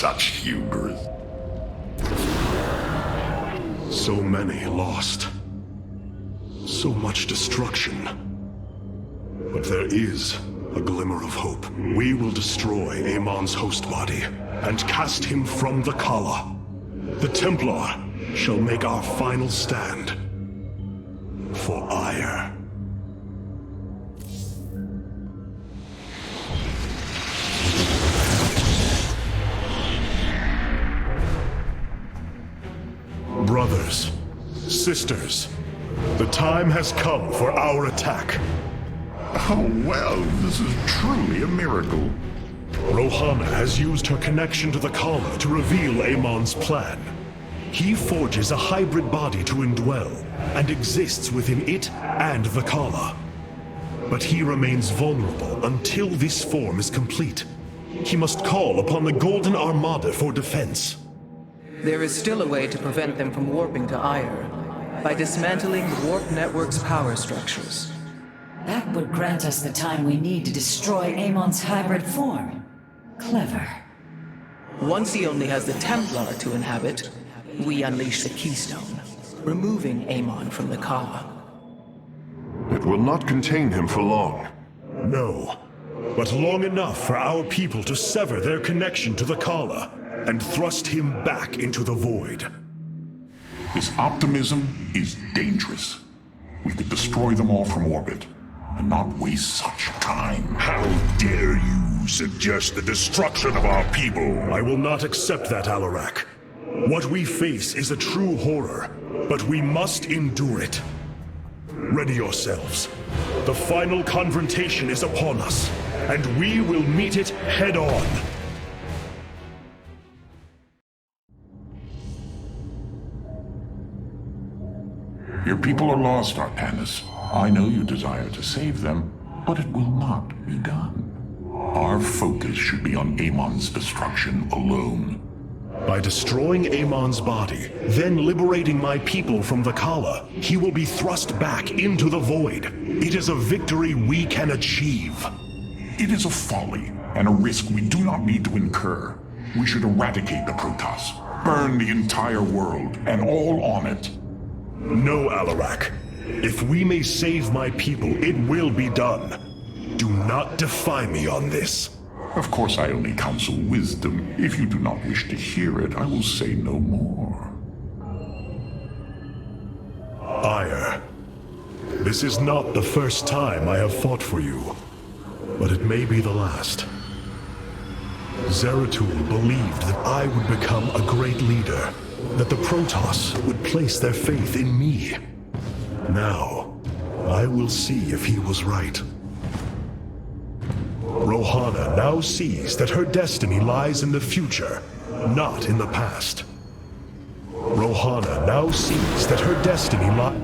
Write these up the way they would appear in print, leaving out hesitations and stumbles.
Such hubris. So many lost. So much destruction. But there is a glimmer of hope. We will destroy Amon's host body and cast him from the Kala. The Templar shall make our final stand for ire. Brothers, sisters, the time has come for our attack. Oh well, this is truly a miracle. Rohana has used her connection to the Kala to reveal Amon's plan. He forges a hybrid body to indwell, and exists within it and the Kala. But he remains vulnerable until this form is complete. He must call upon the Golden Armada for defense. There is still a way to prevent them from warping to Ire, by dismantling the warp network's power structures. That would grant us the time we need to destroy Amon's hybrid form. Clever. Once he only has the Templar to inhabit, we unleash the Keystone, removing Amon from the Kala. It will not contain him for long. No, but long enough for our people to sever their connection to the Kala and thrust him back into the void. This optimism is dangerous. We could destroy them all from orbit, and not waste such time. How dare you suggest the destruction of our people? I will not accept that, Alarak. What we face is a true horror, but we must endure it. Ready yourselves. The final confrontation is upon us, and we will meet it head-on. Your people are lost, Artanis. I know you desire to save them, but it will not be done. Our focus should be on Amon's destruction alone. By destroying Amon's body, then liberating my people from the Kala, he will be thrust back into the void. It is a victory we can achieve. It is a folly, and a risk we do not need to incur. We should eradicate the Protoss, burn the entire world, and all on it. No, Alarak. If we may save my people, it will be done. Do not defy me on this. Of course, I only counsel wisdom. If you do not wish to hear it, I will say no more. Ire, this is not the first time I have fought for you, but it may be the last. Zeratul believed that I would become a great leader, that the Protoss would place their faith in me. Now, I will see if he was right. Rohana now sees that her destiny lies in the future, not in the past. Rohana now sees that her destiny lies...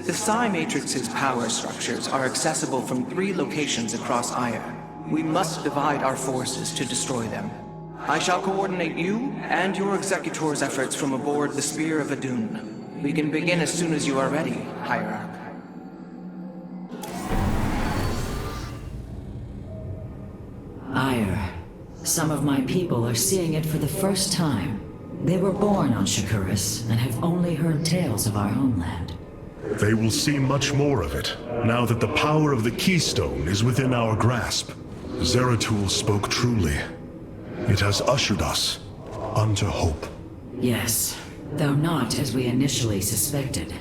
The Psi Matrix's power structures are accessible from 3 locations across Ire. We must divide our forces to destroy them. I shall coordinate you and your Executor's efforts from aboard the Spear of Adun. We can begin as soon as you are ready, Hierarch. Ire. Some of my people are seeing it for the first time. They were born on Shakuras and have only heard tales of our homeland. They will see much more of it, now that the power of the Keystone is within our grasp. Zeratul spoke truly. It has ushered us unto hope. Yes, though not as we initially suspected.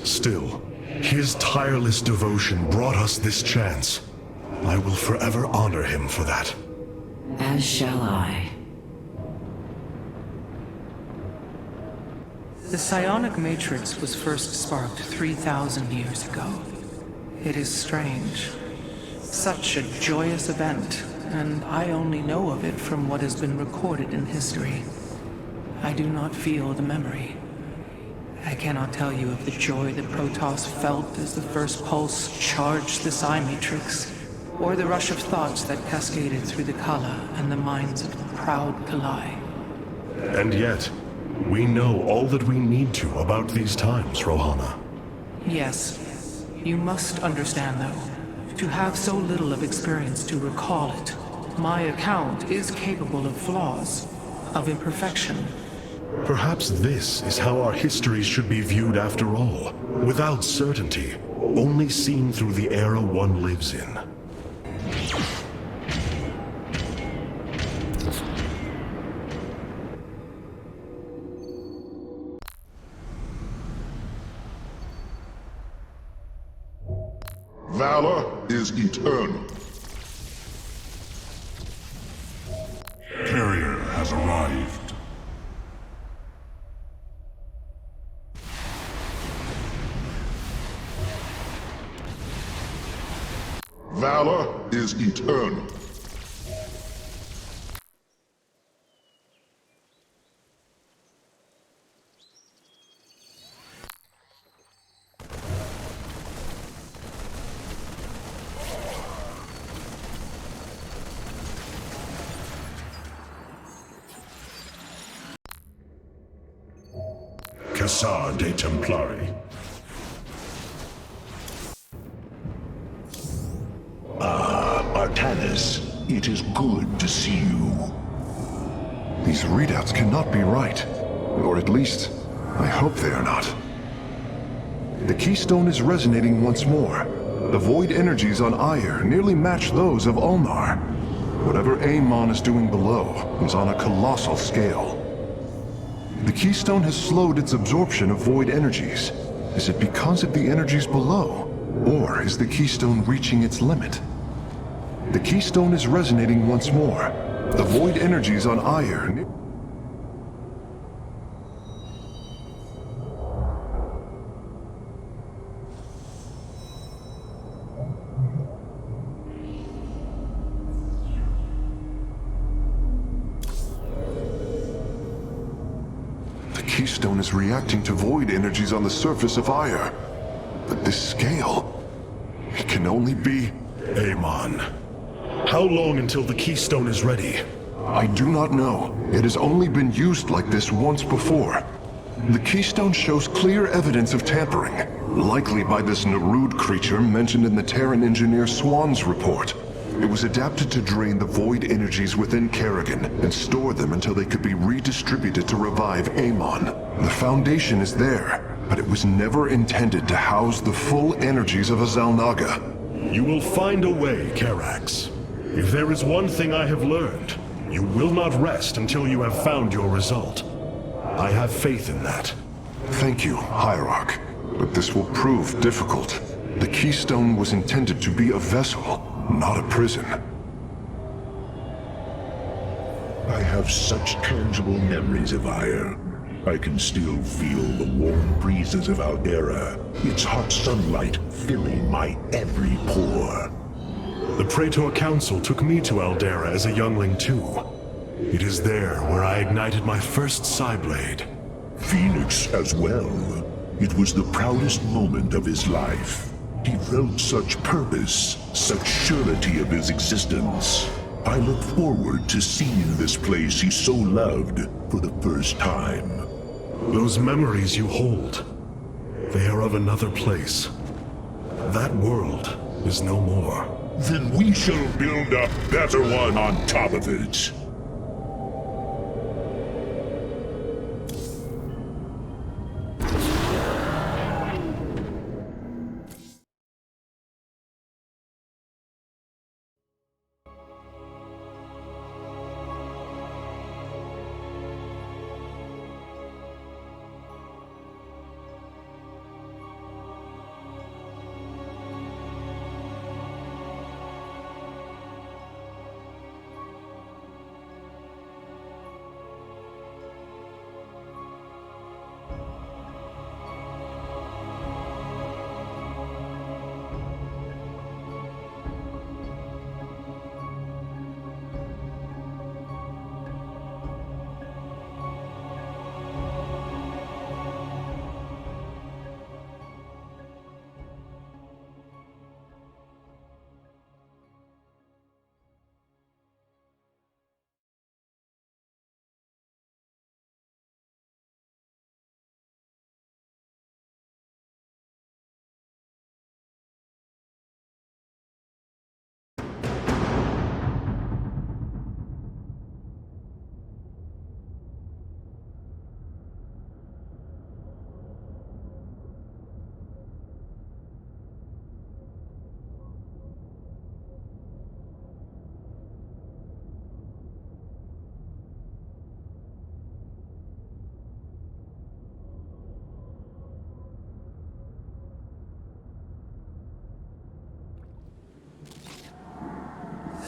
Still, his tireless devotion brought us this chance. I will forever honor him for that. As shall I. The psionic matrix was first sparked 3,000 years ago. It is strange. Such a joyous event, and I only know of it from what has been recorded in history. I do not feel the memory. I cannot tell you of the joy that Protoss felt as the first pulse charged the Psi Matrix, or the rush of thoughts that cascaded through the Kala and the minds of the proud Kalai. And yet, we know all that we need to about these times, Rohana. Yes. You must understand, though. To have so little of experience to recall it, my account is capable of flaws, of imperfection. Perhaps this is how our history should be viewed after all, without certainty, only seen through the era one lives in. Valor is eternal. Carrier has arrived. Valor is eternal. Cassar de Templari. Artanis, it is good to see you. These readouts cannot be right. Or at least, I hope they are not. The keystone is resonating once more. The void energies on Aiur nearly match those of Ulnar. Whatever Amon is doing below is on a colossal scale. The keystone has slowed its absorption of void energies. Is it because of the energies below? Or is the keystone reaching its limit? The keystone is resonating once more. The void energies on Aiur. The keystone is reacting to void energies on the surface of Aiur. But this scale, it can only be... Amon. How long until the keystone is ready? I do not know. It has only been used like this once before. The keystone shows clear evidence of tampering, likely by this Narud creature mentioned in the Terran engineer Swan's report. It was adapted to drain the void energies within Kerrigan and store them until they could be redistributed to revive Amon. The foundation is there, but it was never intended to house the full energies of a Zalnaga. You will find a way, Karax. If there is one thing I have learned, you will not rest until you have found your result. I have faith in that. Thank you, Hierarch. But this will prove difficult. The keystone was intended to be a vessel, not a prison. I have such tangible memories of Aiur. I can still feel the warm breezes of Aldera, its hot sunlight filling my every pore. The Praetor Council took me to Aldera as a youngling too. It is there where I ignited my first Psyblade. Phoenix as well. It was the proudest moment of his life. He felt such purpose, such surety of his existence. I look forward to seeing this place he so loved for the first time. Those memories you hold, they are of another place. That world is no more. Then we shall build a better one on top of it.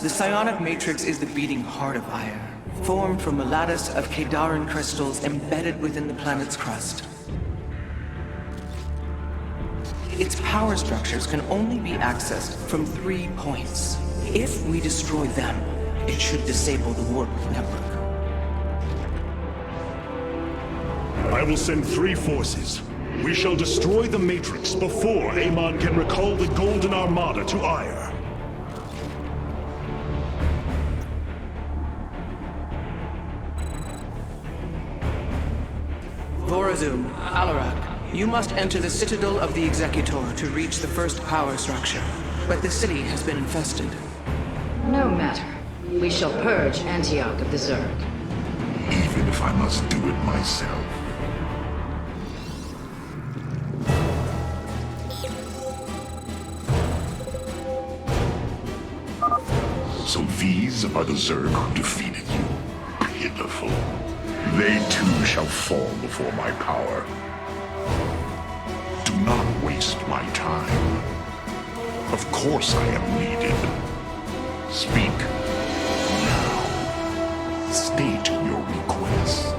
The psionic matrix is the beating heart of Ire, formed from a lattice of Kadaran crystals embedded within the planet's crust. Its power structures can only be accessed from 3 points. If we destroy them, it should disable the warp network. I will send 3 forces. We shall destroy the Matrix before Amon can recall the Golden Armada to Ire. Vorazun, Alarak, you must enter the Citadel of the Executor to reach the first power structure. But the city has been infested. No matter. We shall purge Antioch of the Zerg. Even if I must do it myself. So these are the Zerg who defeated you. Pitiful. They too shall fall before my power. Do not waste my time. Of course I am needed. Speak. Now. State your request.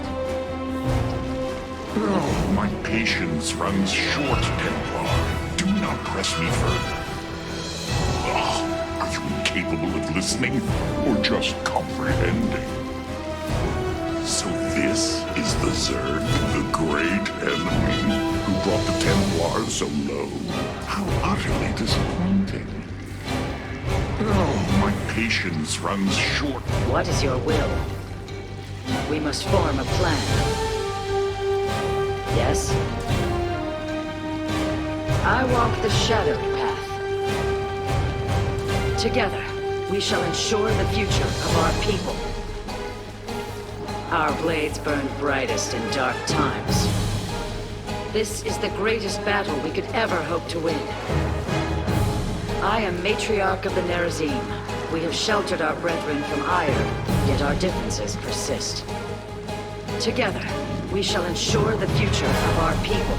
Oh, my patience runs short, Templar. Do not press me further. Are you incapable of listening, or just comprehending? So this is the Zerg, the great enemy, who brought the Templars so low. How utterly disappointing. Oh, my patience runs short. What is your will? We must form a plan. Yes? I walk the shadowed path. Together, we shall ensure the future of our people. Our blades burn brightest in dark times. This is the greatest battle we could ever hope to win. I am Matriarch of the Nerazim. We have sheltered our brethren from Ire, yet our differences persist. Together, we shall ensure the future of our people.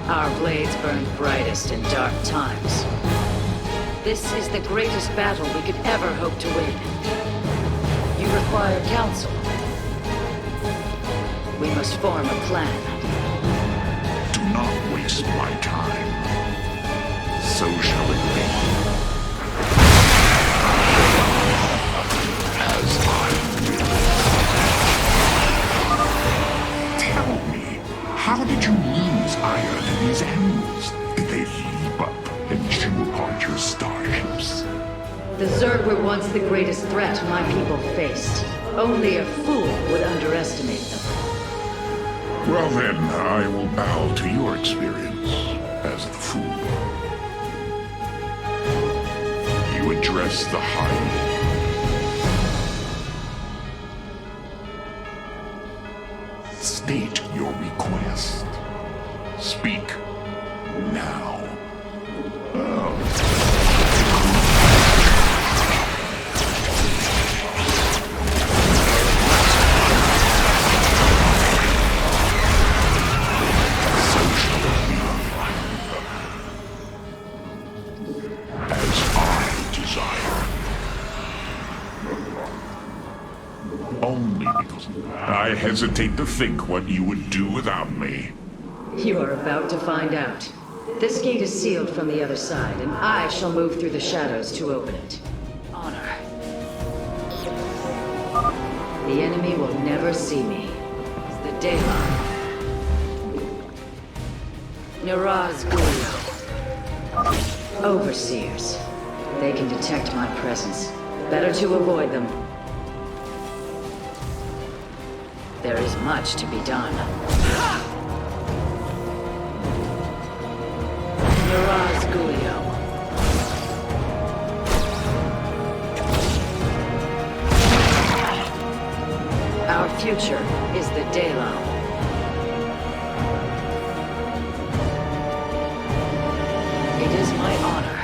Our blades burn brightest in dark times. This is the greatest battle we could ever hope to win. You require counsel. We must form a plan. Do not waste my time. So shall it be. As I will. Tell me, how did you lose Ire to these animals? Did they leap up and chew apart your starships? The Zerg were once the greatest threat my people faced. Only a fool would underestimate them. Well then, I will bow to your experience as the fool. You address the High. State your request. Speak now. Only because I hesitate to think what you would do without me. You are about to find out. This gate is sealed from the other side, and I shall move through the shadows to open it. Honor. The enemy will never see me. It's the daylight. Niraz Gulio. Overseers. They can detect my presence. Better to avoid them. There is much to be done. Niraz Gulio. Our future is the Daylau. It is my honor.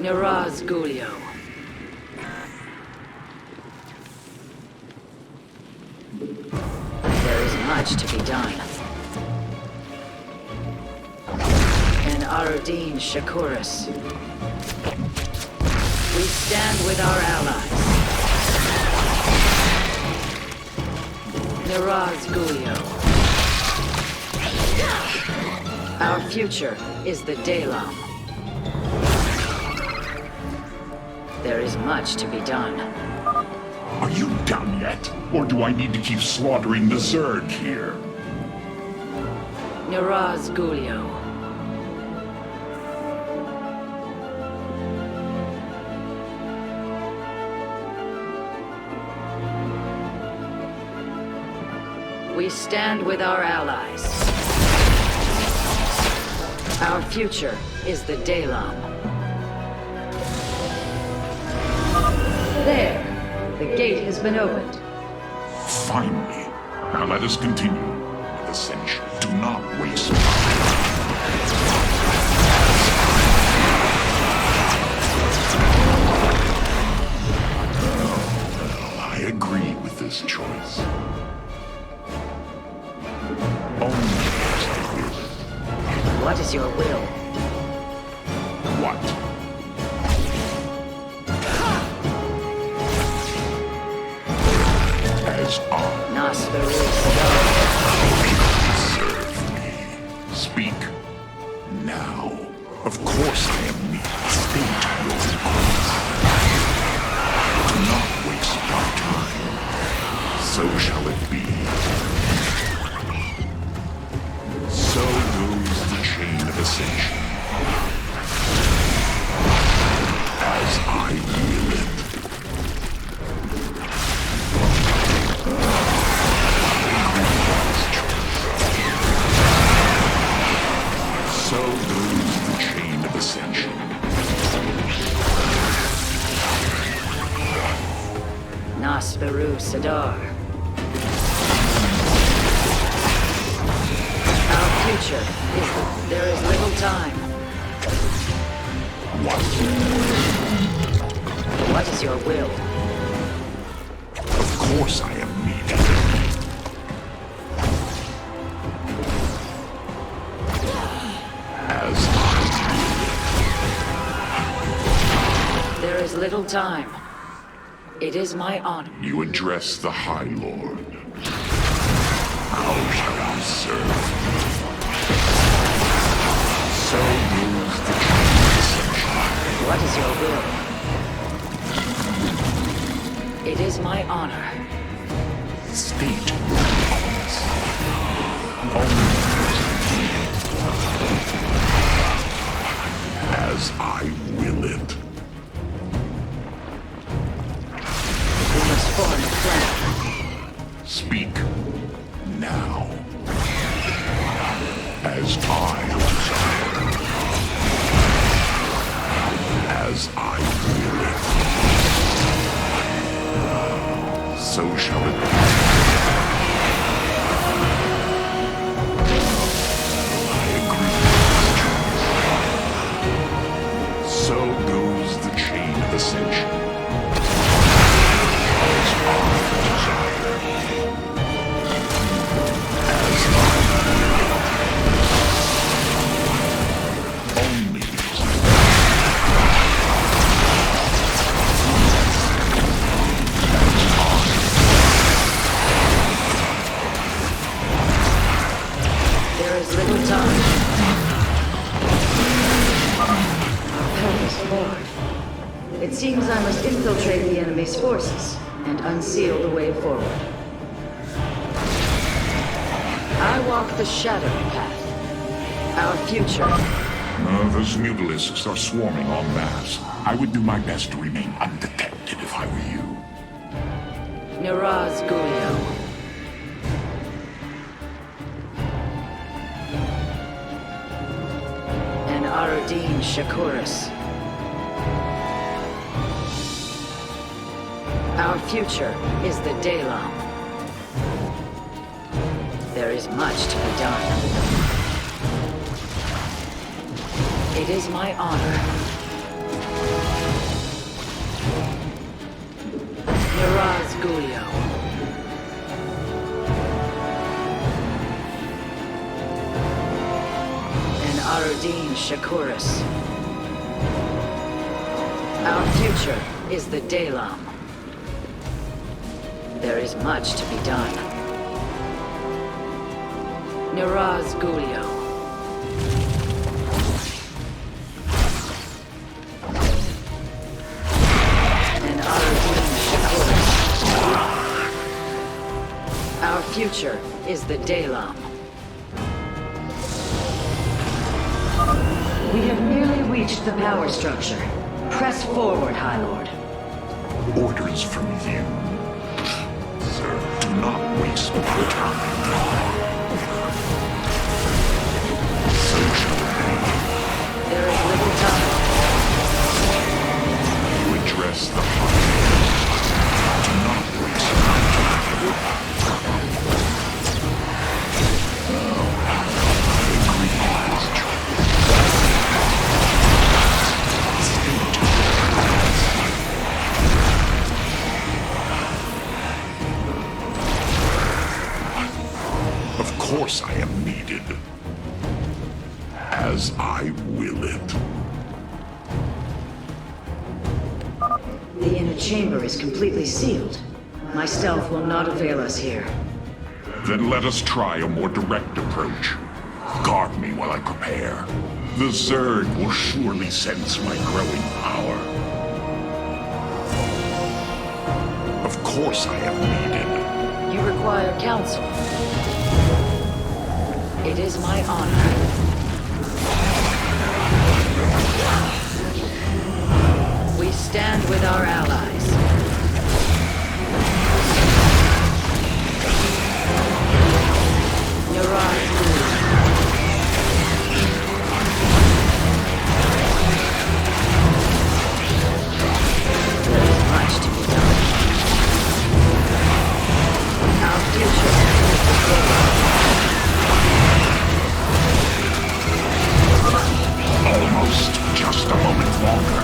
Niraz Gulio. There is much to be done. And Arudin Shakuris. We stand with our allies. Miraz Gulio. Our future is the Dalam. There is much to be done. Are you done yet? Or do I need to keep slaughtering the Zerg here? Miraz Gulio. We stand with our allies. Our future is the Dalam. There. The gate has been opened. Finally. Now let us continue with Ascension. Do not waste time. I agree with this choice. Only stick with it. What is your will? What? Serve me. Speak. Now. Of course I am me. State your request. Do not waste our time. So shall it be. So goes the chain of ascension. As I will it. So goes the chain of ascension. Nasperu Sadar. Our future is there is little time. What? What is your will? Of course I am needed. As There is little time. It is my honor. you address the High Lord, how shall I serve? So moves the chain of ascension. What is your will? It is my honor. State your request. Only as I will it. We must form a plan. Speak now. As I desire. As I will it. So shall it be. I agree with this choice. So goes the chain of ascension. As I desire. As I only There is little time. Helpless Lord. It seems I must infiltrate the enemy's forces and unseal the way forward. I walk the shadow path. Our future. Those mutalisks are swarming en masse. I would do my best to remain undetected if I were you. Miraz Gulio. And Aradin Shakuris. Our future is the Dalam. There is much to be done. It is my honor. Miraz Gulio. And Aradin Shakuris. Our future is the Dalam. There is much to be done. Niraz Gulio. And Aradin Shakur. Our future is the Dalam. We have nearly reached the power structure. Press forward, High Lord. Orders from you. Sir, do not waste my time. So shall I. There is little time. You address the heart. Do not waste my time. Of course I am needed. As I will it. The inner chamber is completely sealed. My stealth will not avail us here. Then let us try a more direct approach. Guard me while I prepare. The Zerg will surely sense my growing power. Of course I am needed. You require counsel. It is my honor. We stand with our allies. There is much to be done. Our future is the goal. Almost just a moment longer.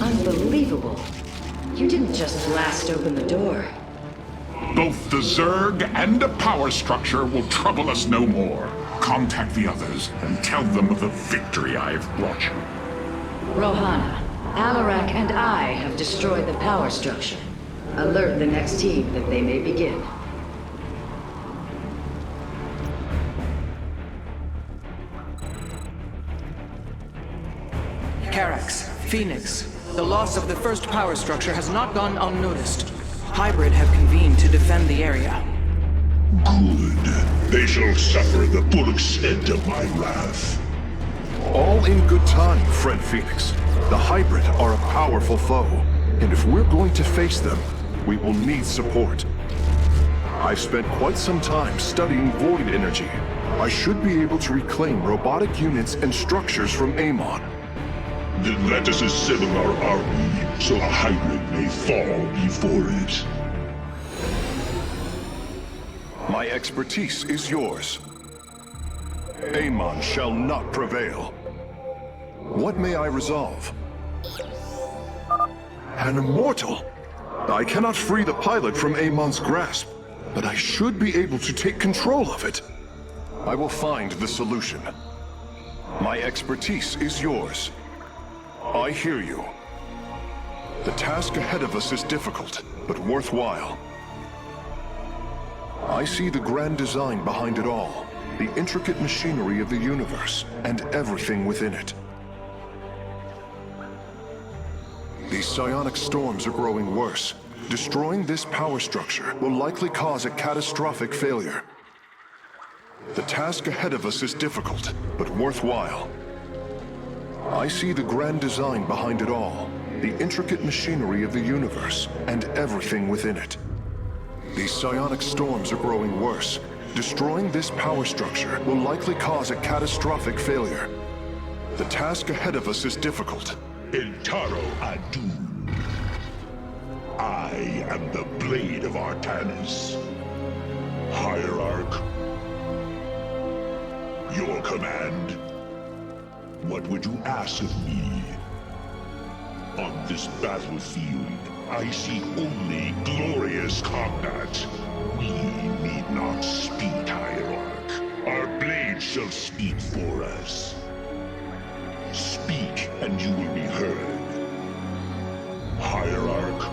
Unbelievable. You didn't just blast open the door. Both the Zerg and the power structure will trouble us no more. Contact the others and tell them of the victory I have brought you. Rohana, Alarak and I have destroyed the power structure. Alert the next team that they may begin. Carax, Phoenix, the loss of the first power structure has not gone unnoticed. Hybrid have convened to defend the area. Good. They shall suffer the full extent of my wrath. All in good time, friend Phoenix. The Hybrid are a powerful foe, and if we're going to face them, we will need support. I've spent quite some time studying void energy. I should be able to reclaim robotic units and structures from Amon. Then let us assemble our army, so a Hybrid may fall before it. My expertise is yours. Amon shall not prevail. What may I resolve? An immortal? I cannot free the pilot from Amon's grasp, but I should be able to take control of it. I will find the solution. My expertise is yours. I hear you. The task ahead of us is difficult, but worthwhile. I see the grand design behind it all, the intricate machinery of the universe, and everything within it. These psionic storms are growing worse. Destroying this power structure will likely cause a catastrophic failure. The task ahead of us is difficult, but worthwhile. I see the grand design behind it all, the intricate machinery of the universe, and everything within it. These psionic storms are growing worse. Destroying this power structure will likely cause a catastrophic failure. The task ahead of us is difficult. Entaro Adu. I am the blade of Artanis. Hierarch. Your command. What would you ask of me? On this battlefield, I see only glorious combat. We need not speak, Hierarch. Our blade shall speak for us. Speak, and you will be heard. Hierarch.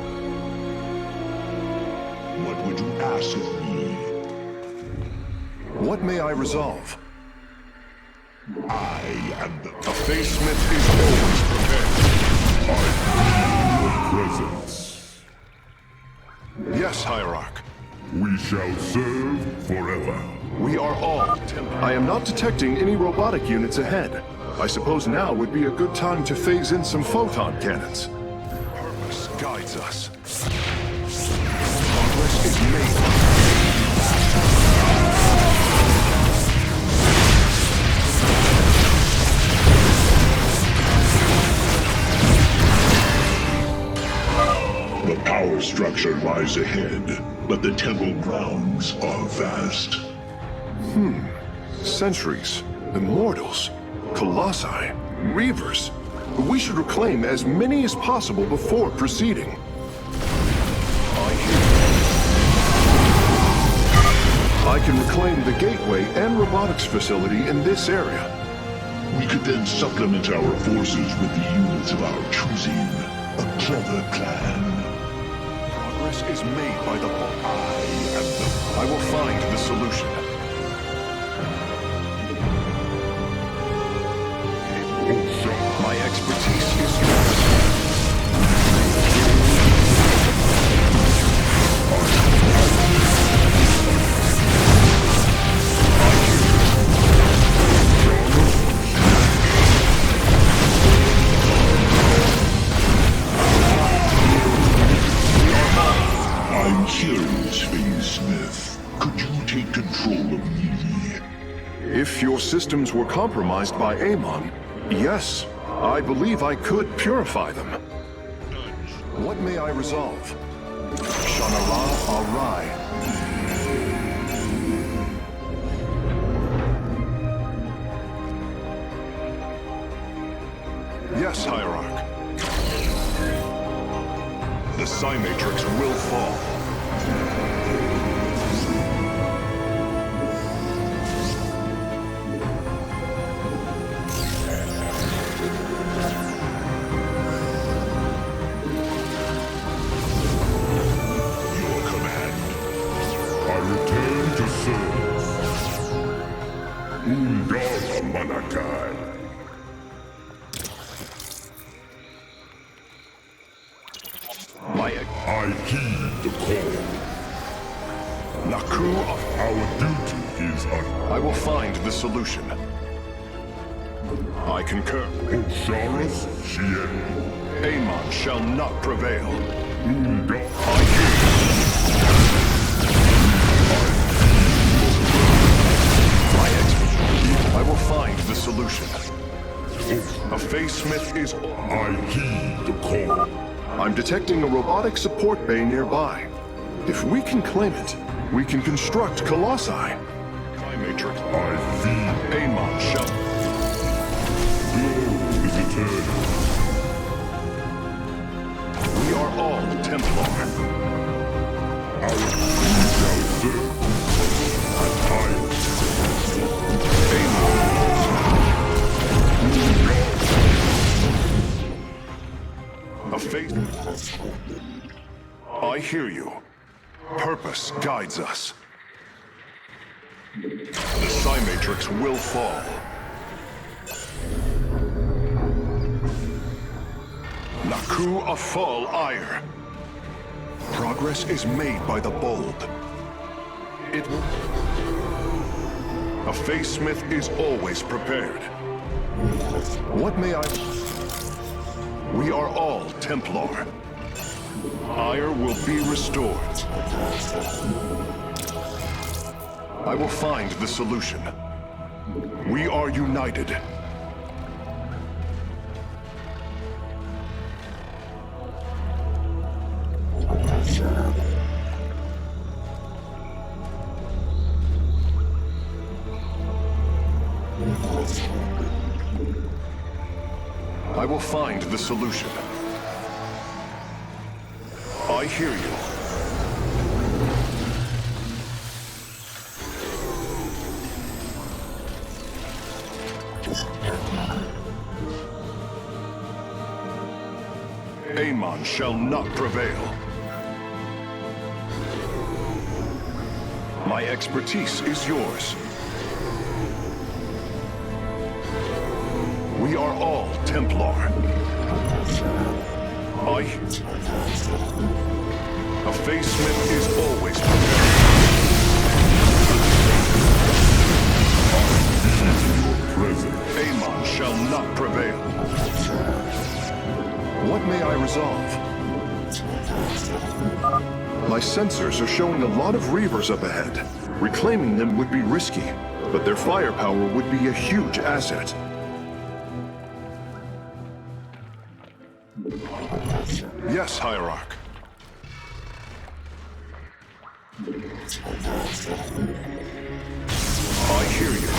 What would you ask of me? What may I resolve? I am the... A facemith is always prepared. I feel your presence. Yes, Hierarch. We shall serve forever. We are all. I am not detecting any robotic units ahead. I suppose now would be a good time to phase in some photon cannons. Purpose guides us. Progress is made. The power structure lies ahead, but the temple grounds are vast. Sentries, immortals, colossi, reavers. We should reclaim as many as possible before proceeding. I can reclaim the gateway and robotics facility in this area. We could then supplement our forces with the units of our choosing. A clever plan. Progress is made by the bulk. I I will find the solution. My expertise is yours. I'm curious, Smith. Could you take control of me? If your systems were compromised by Amon, yes, I believe I could purify them. What may I resolve? Shanara Arai. Yes, Hierarch. The Psi Matrix will fall. Your command. I return to serve. Undara Manakai. I heed the call. Naku of Our duty is I will find the solution. I concur. Osiris Shien. Amon shall not prevail. My expertise. I will find the solution. A facemith is... I heed the call. I'm detecting a robotic support bay nearby. If we can claim it, we can construct Colossi. Psi Matrix. I feed. Amon shall... Glow is eternal. We are all Templar. Our we shall serve. A fate. I hear you. Purpose guides us. The Psi Matrix will fall. Naku Afal Ire. Progress is made by the bold. It will... A facemith is always prepared. What may I... We are all Templar. Ire will be restored. I will find the solution. We are united. I will find the solution. I hear you. Amon shall not prevail. My expertise is yours. We are all Templar. A facemith is always prepared. Amon shall not prevail. What may I resolve? My sensors are showing a lot of Reavers up ahead. Reclaiming them would be risky, but their firepower would be a huge asset. Yes, Hierarch. I hear you.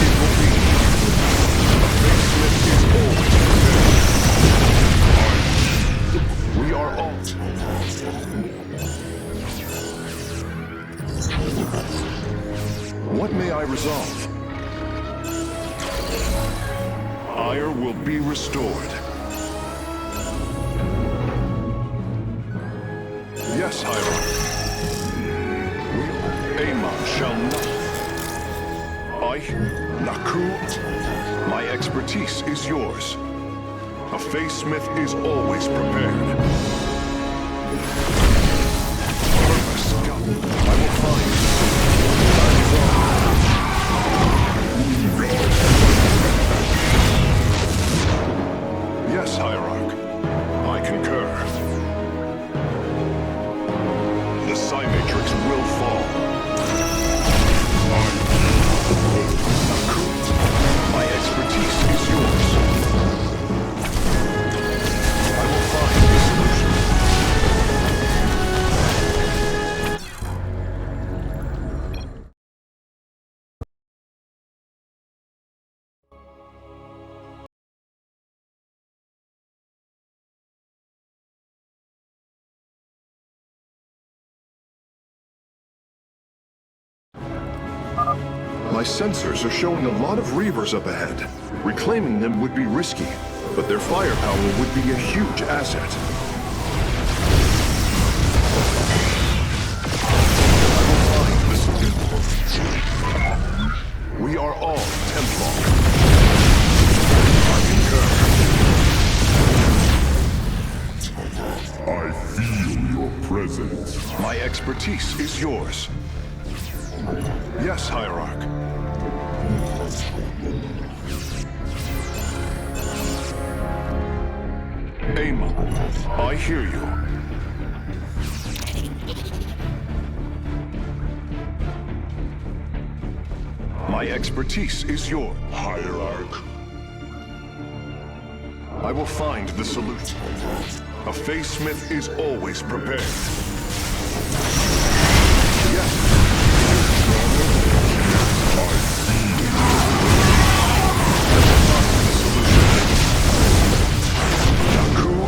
It will be. A facelift is always prepared. We are all. What may I resolve? Ire will be restored. Yes, Hierarch. Amon shall not. Naku. My expertise is yours. A facemith is always prepared. Purpose. I will find. Yes, Hierarch. I concur. The Psi Matrix will fall. My expertise is yours. I will find the solution. My sensors are showing a lot of Reavers up ahead. Reclaiming them would be risky, but their firepower would be a huge asset. We are all Templar. I concur. I feel your presence. My expertise is yours. Yes, Hierarch. Amon, I hear you. My expertise is yours. Hierarch. I will find the solution. A facemith is always prepared. Yes.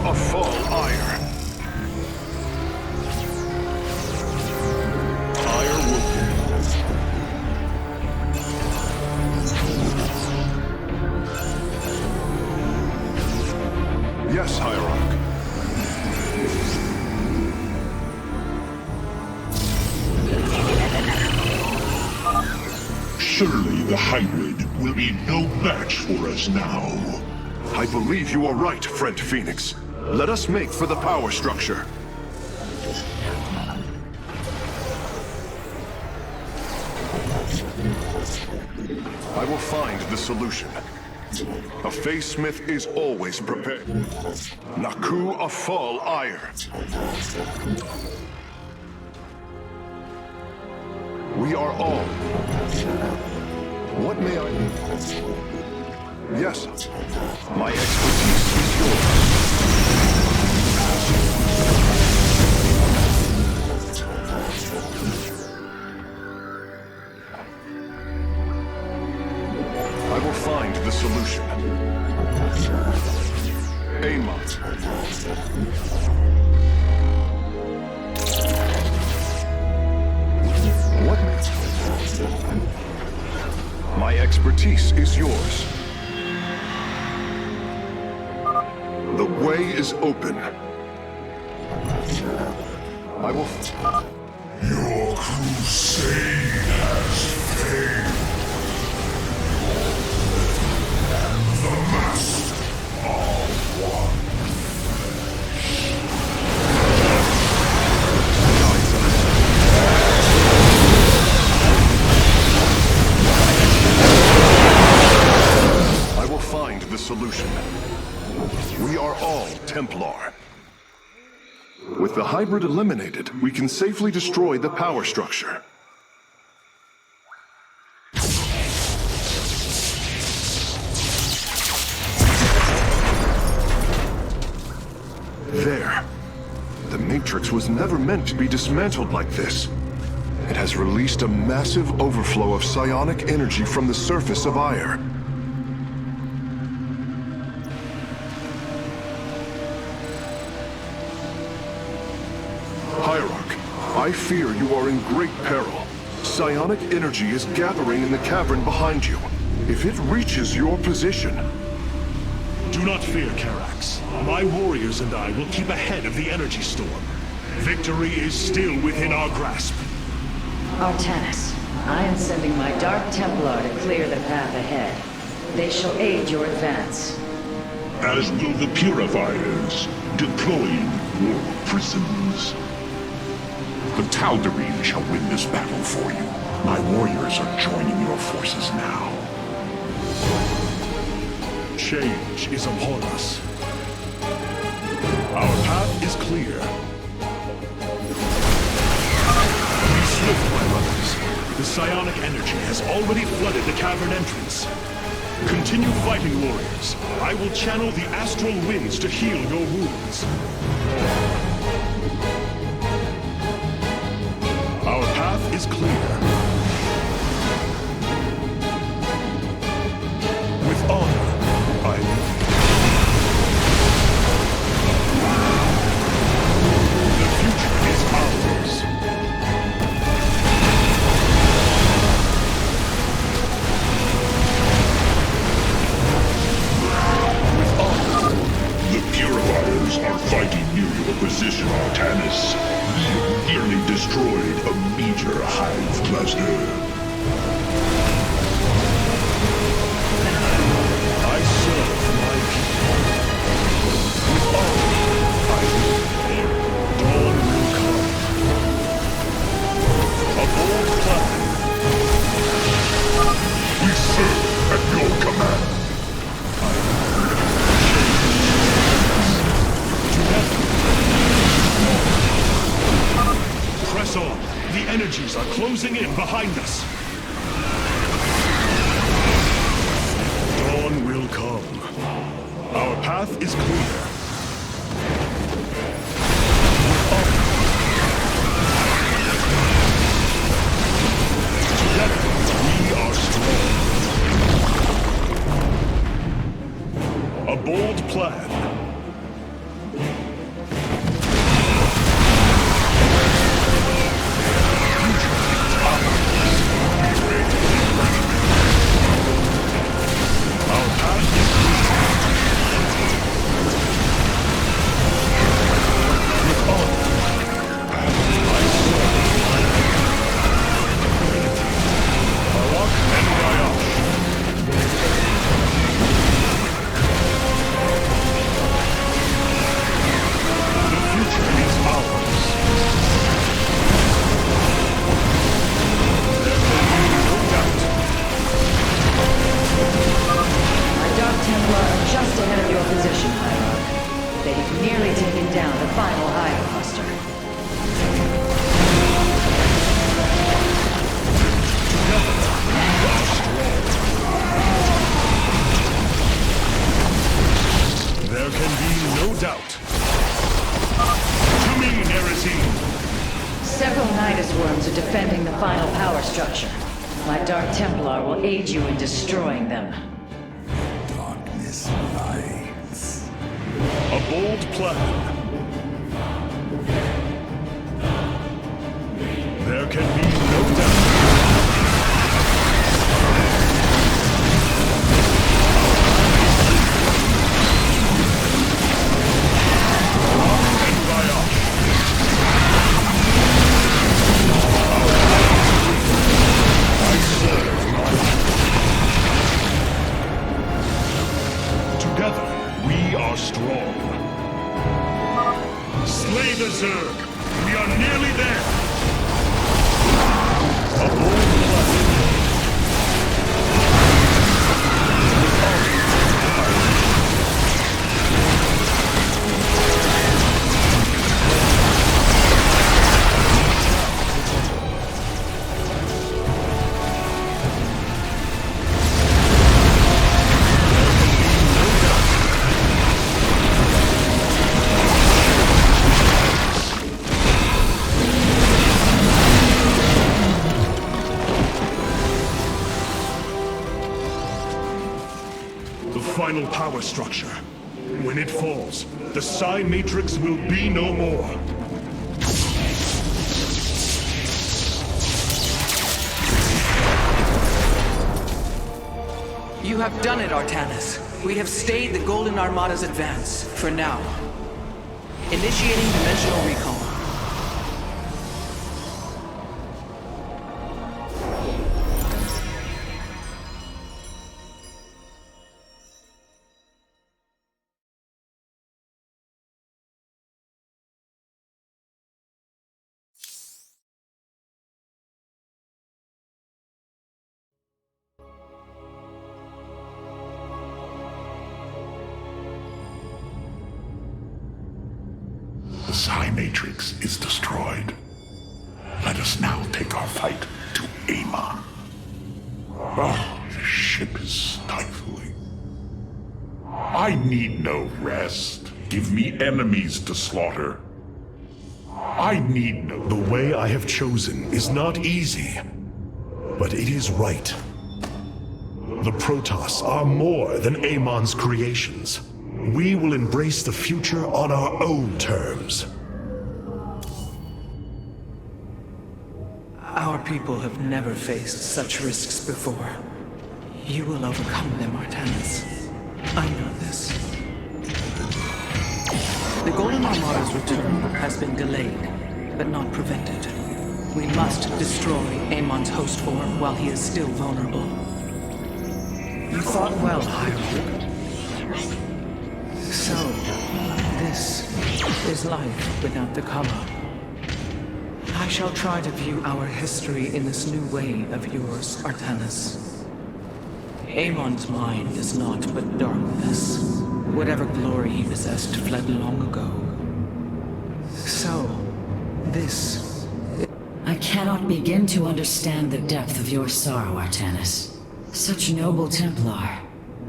A fall ire. Ire will be. Yes, Hierarch. Surely the Hybrid will be no match for us now. I believe you are right, friend Phoenix. Let us make for the power structure. I will find the solution. A facemith is always prepared. Naku a fall ire. We are all. What may I do? Yes. My expertise is yours. I will find the solution. Amon. What? My expertise is yours. The way is open. I will... Your crusade has failed. And the Master are one. I will find the solution. We are all Templar. With the hybrid eliminated, we can safely destroy the power structure. There. The Matrix was never meant to be dismantled like this. It has released a massive overflow of psionic energy from the surface of Ire. Hierarch, I fear you are in great peril. Psionic energy is gathering in the cavern behind you. If it reaches your position... Do not fear, Carax. My warriors and I will keep ahead of the energy storm. Victory is still within our grasp. Artanis, I am sending my Dark Templar to clear the path ahead. They shall aid your advance. As will the Purifiers, deploying war prisons. The Tal'Darim shall win this battle for you. My warriors are joining your forces now. Change is upon us. Our path is clear. Be swift, my brothers. The psionic energy has already flooded the cavern entrance. Continue fighting, warriors. I will channel the astral winds to heal your wounds. Our path is clear. With honor, I lead. The future is ours. With honor. The Purifiers are fighting near your position, Artanis. You nearly destroyed a meteor hive cluster. I serve my people. With honor, I lead. Dawn will come. A bold plan. We serve at your command. Press on. The energies are closing in behind us. Dawn will come. Our path is clear. Together, we are strong. A bold plan. Several Nidus worms are defending the final power structure. My Dark Templar will aid you in destroying them. Darkness lies. A bold plan. There can be no doubt. Together, we are strong. Slay the Zerg! We are nearly there! A bold plan. Final power structure. When it falls, the Psi Matrix will be no more. You have done it, Artanis. We have stayed the Golden Armada's advance, for now. Initiating dimensional recall. The Psi Matrix is destroyed. Let us now take our fight to Amon. Oh, the ship is stifling. I need no rest. Give me enemies to slaughter. I need no... The way I have chosen is not easy, but it is right. The Protoss are more than Amon's creations. We will embrace the future on our own terms. Our people have never faced such risks before. You will overcome them, Artanis. I know this. The Golden Armada's return has been delayed, but not prevented. We must destroy Amon's host form while he is still vulnerable. You fought well, Hyrule. So, this is life without the comma. I shall try to view our history in this new way of yours, Artanis. Amon's mind is naught but darkness. Whatever glory he possessed fled long ago. So, this... I cannot begin to understand the depth of your sorrow, Artanis. Such noble Templar,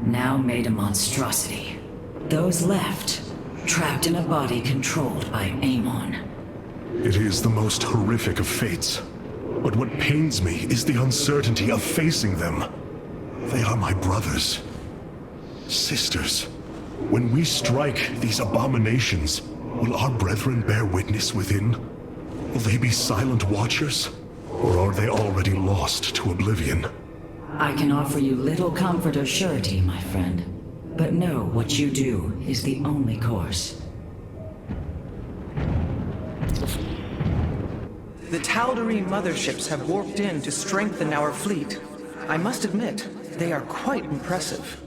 now made a monstrosity. Those left, trapped in a body controlled by Amon. It is the most horrific of fates. But what pains me is the uncertainty of facing them. They are my brothers. Sisters. When we strike these abominations, will our brethren bear witness within? Will they be silent watchers? Or are they already lost to oblivion? I can offer you little comfort or surety, my friend. But know what you do is the only course. The Tal'Darim motherships have warped in to strengthen our fleet. I must admit, they are quite impressive.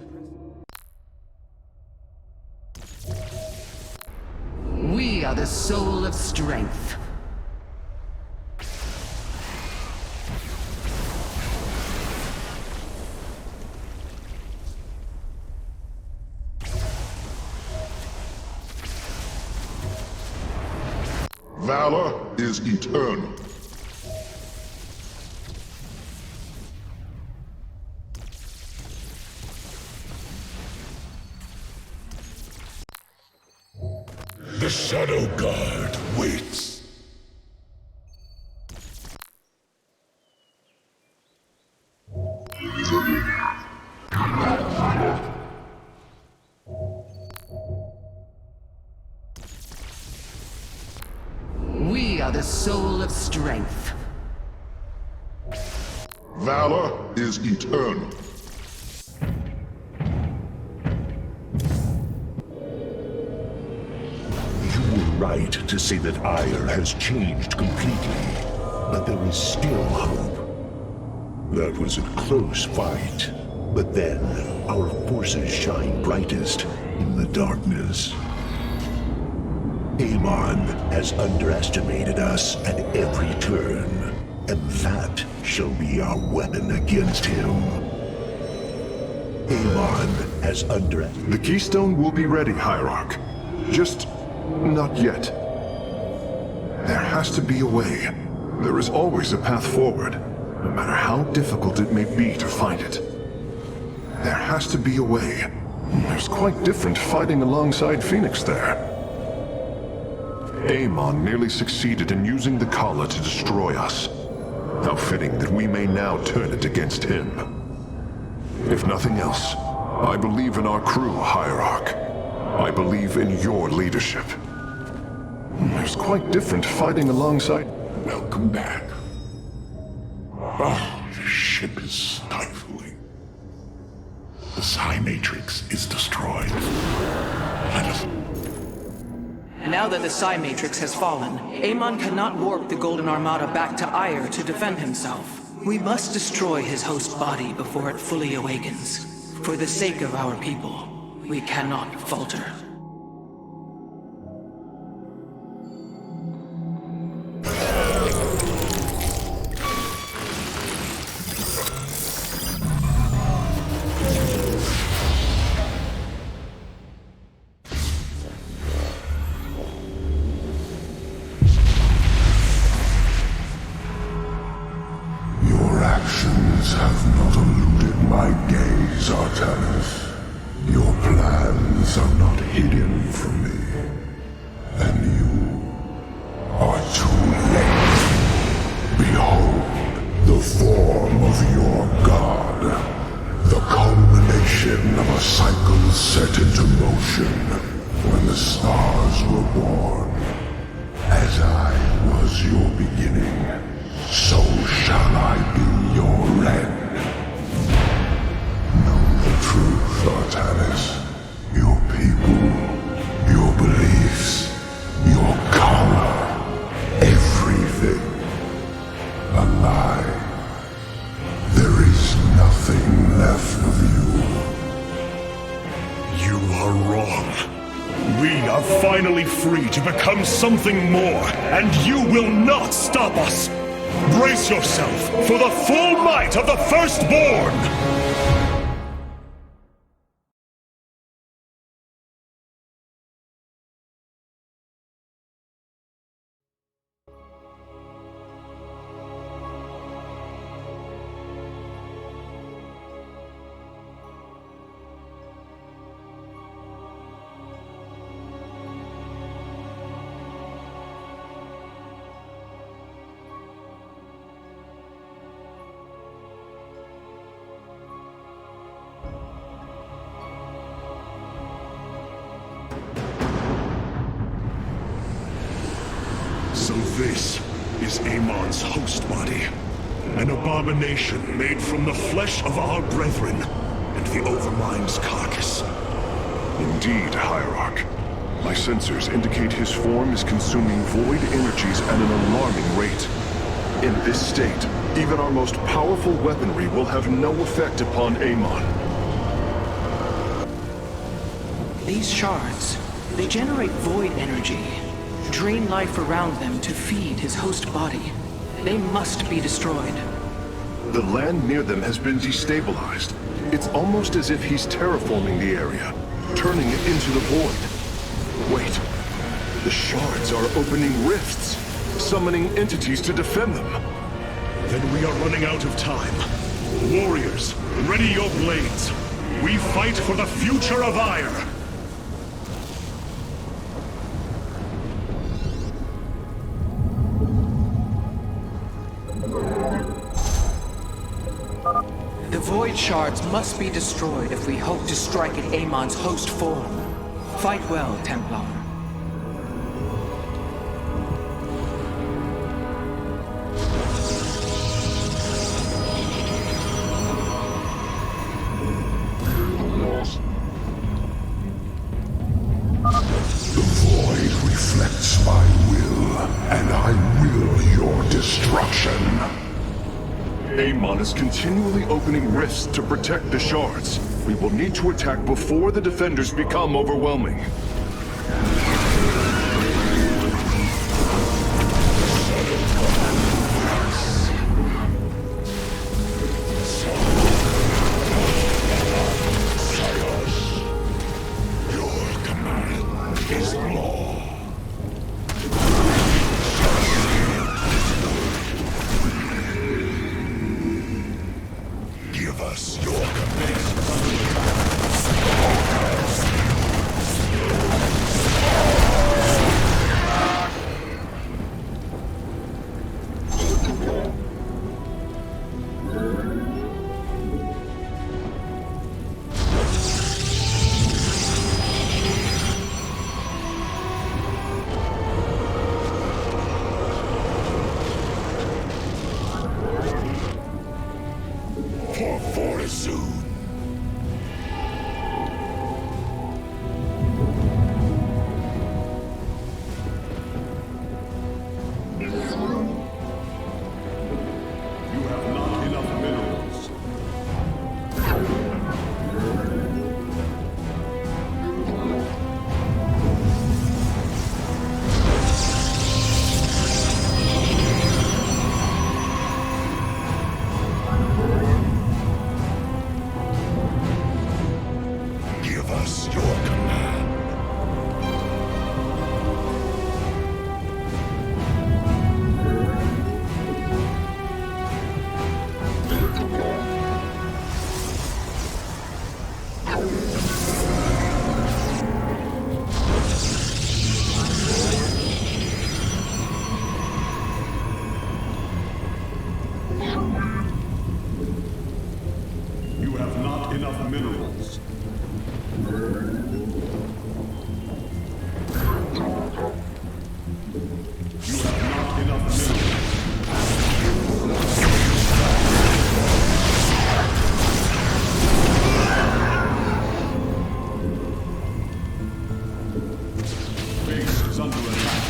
We are the soul of strength. Valor is eternal. The Shadow Guard waits. The We are the soul of strength. Valor is eternal. You were right to say that Ire has changed completely, but there is still hope. That was a close fight, but then our forces shine brightest in the darkness. Amon has underestimated us at every turn, and that shall be our weapon against him. Amon has The Keystone will be ready, Hierarch. Just not yet. There has to be a way. There is always a path forward, no matter how difficult it may be to find it. There has to be a way. It's quite different fighting alongside Phoenix there. Amon nearly succeeded in using the Kala to destroy us. How fitting that we may now turn it against him. If nothing else, I believe in our crew, Hierarch. I believe in your leadership. It's quite different fighting alongside... Welcome back. Oh, the ship is stifling. The Psi Matrix is destroyed. Let us... Now that the Psi Matrix has fallen, Amon cannot warp the Golden Armada back to Ire to defend himself. We must destroy his host body before it fully awakens. For the sake of our people, we cannot falter. Your actions have not eluded my gaze, Artanis. Your plans are not hidden from me. And you are too late. Behold, the form of your god. The culmination of a cycle set into motion when the stars were born. As I was your beginning, so shall I be your end. Know the truth, Artanis. Your people, your beliefs, your color, everything. A lie. There is nothing left of you. You are wrong. We are finally free to become something more, and you will not stop us! Brace yourself for the full might of the Firstborn! So this is Amon's host body. An abomination made from the flesh of our brethren and the Overmind's carcass. Indeed, Hierarch. My sensors indicate his form is consuming void energies at an alarming rate. In this state, even our most powerful weaponry will have no effect upon Amon. These shards, they generate void energy, drain life around them to feed his host body. They must be destroyed. The land near them has been destabilized. It's almost as if he's terraforming the area, turning it into the void. Wait, the shards are opening rifts, summoning entities to defend them. Then we are running out of time. Warriors, ready your blades. We fight for the future of Ire. The Void shards must be destroyed if we hope to strike at Amon's host form. Fight well, Templar. The void reflects my will, and I will your destruction. Amon is continually opening rifts to protect the shards. We will need to attack before the defenders become overwhelming. Your command is law. Give us your for fortitude. You have not enough minerals. Give us your command. You have not enough minerals. You have not enough minerals. Base is under attack.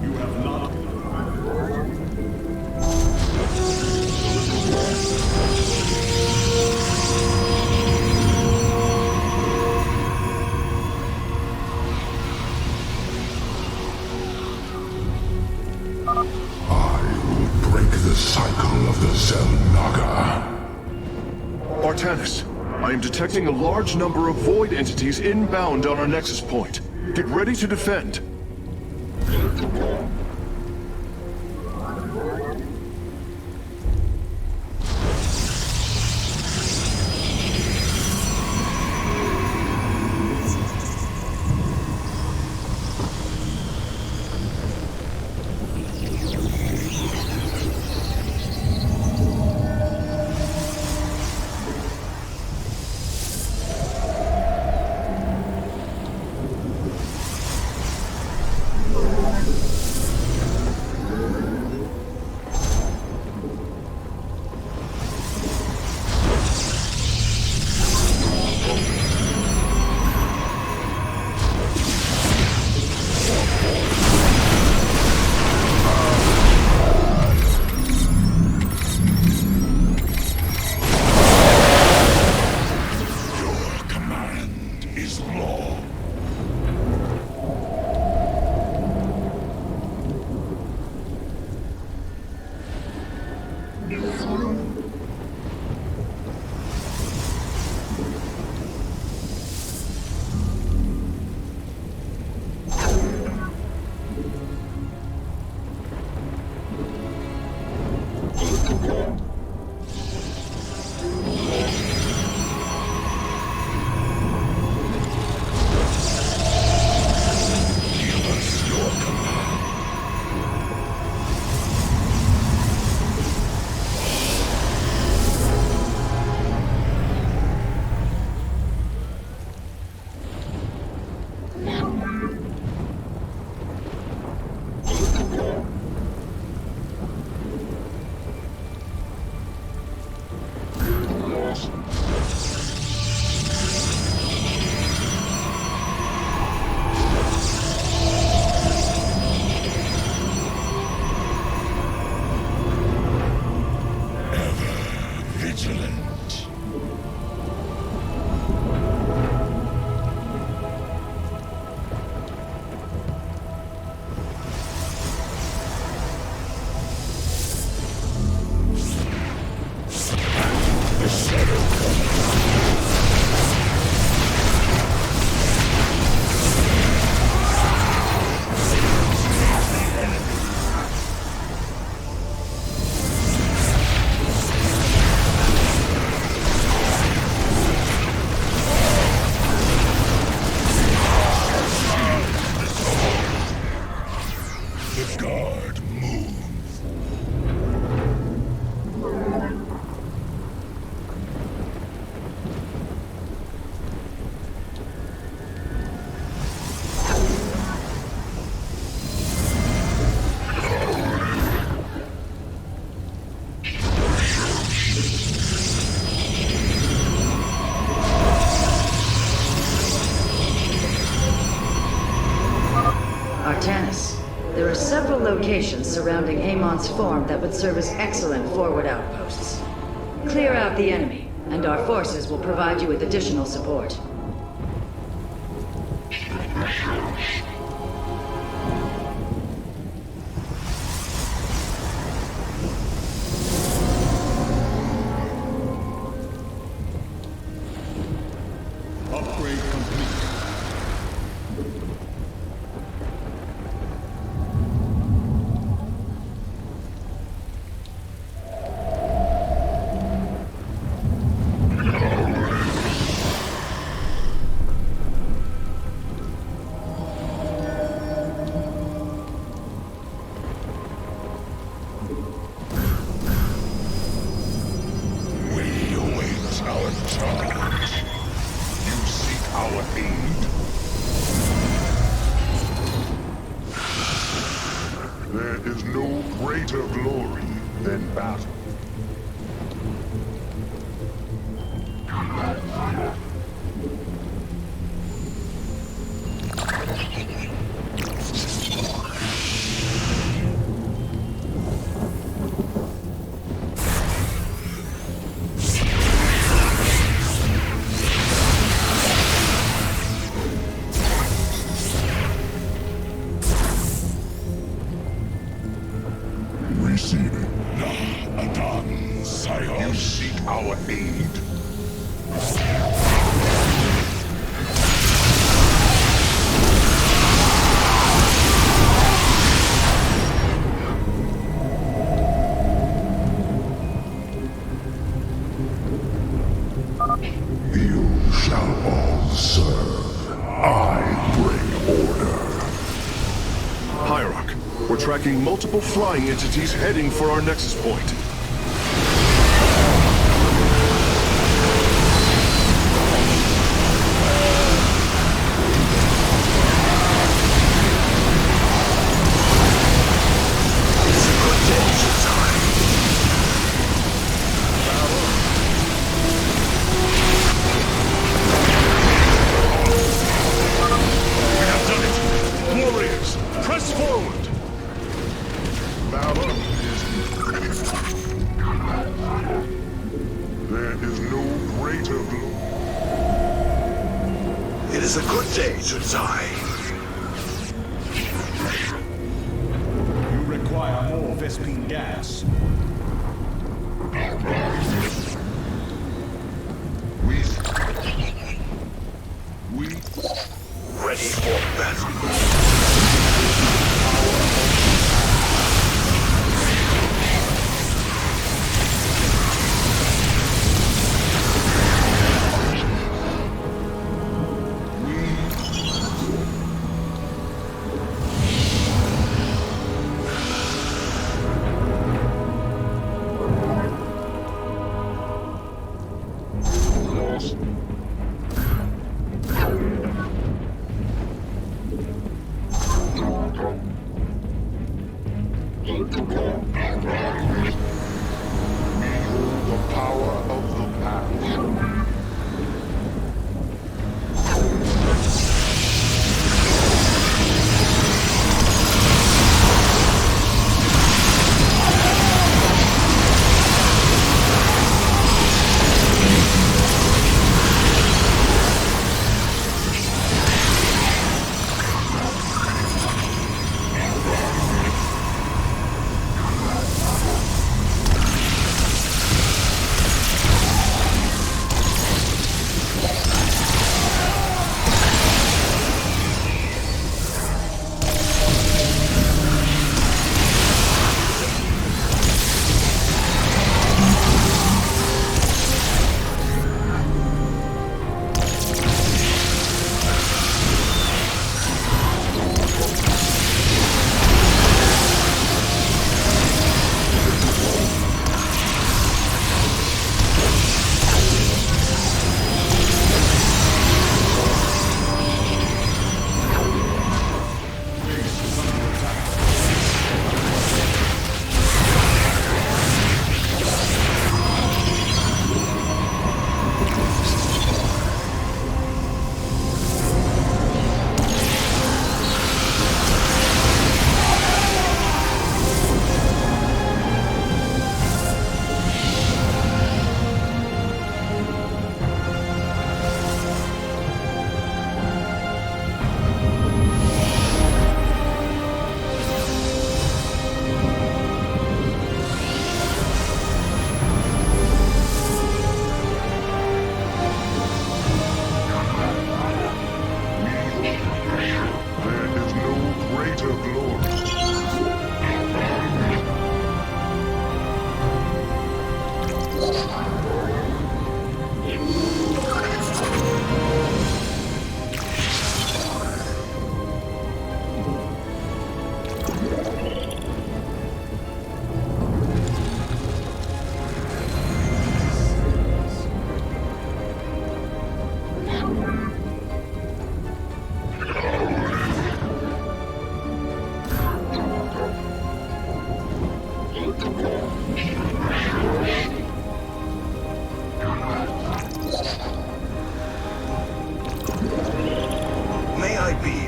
You have not I will break the cycle of the Zelnaga. Artanis, I am detecting a large number of void entities inbound on our nexus point. Get ready to defend. is law. There are several locations surrounding Amon's Form that would serve as excellent forward outposts. Clear out the enemy, and our forces will provide you with additional support. Upgrade complete. There is no greater glory than battle. You seek our aid? You shall all serve. I bring order. Hierarch, we're tracking multiple flying entities heading for our nexus point. Press forward! Valor is... It is a good day to die. You require more Vespine gas. We ready for battle.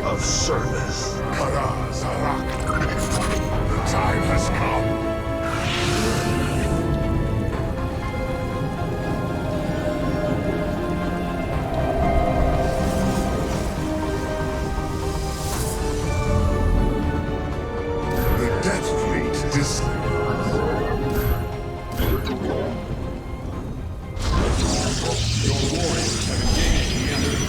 of service. Kara Zarak. The time has come. The Death Fleet is... Your warriors have engaged the enemy.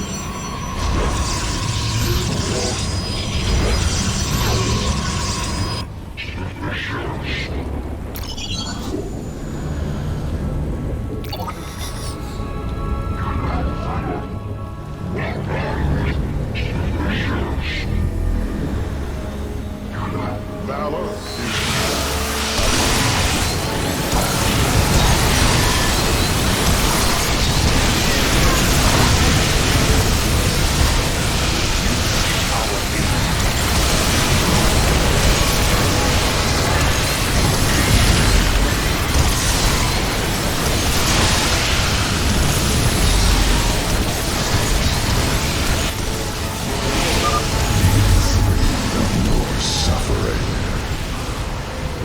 Valor.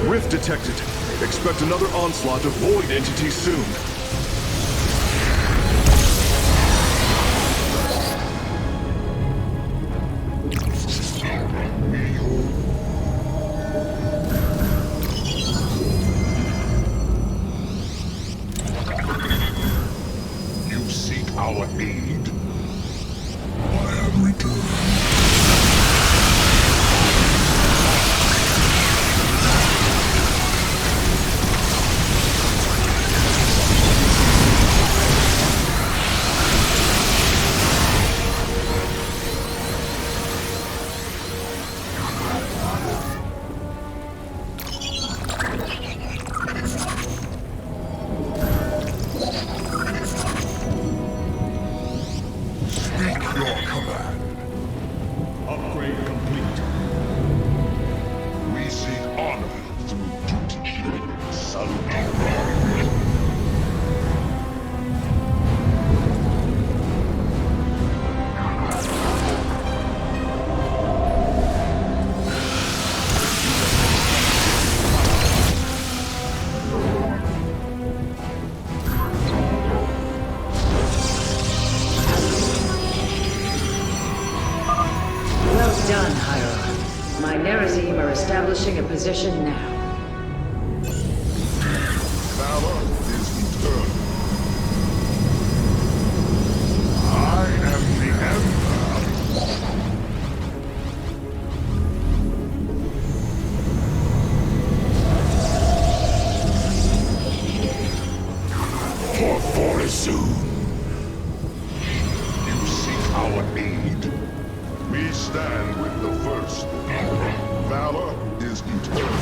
Rift detected. Expect another onslaught of void entities soon. Speak your command. Upgrade complete. We seek honor through duty. Salute. Done, Hyrule. My Nerazim are establishing a position now. Valor is eternal. I am the Emperor. For soon. You seek our aid. We stand with the first. Valor is eternal.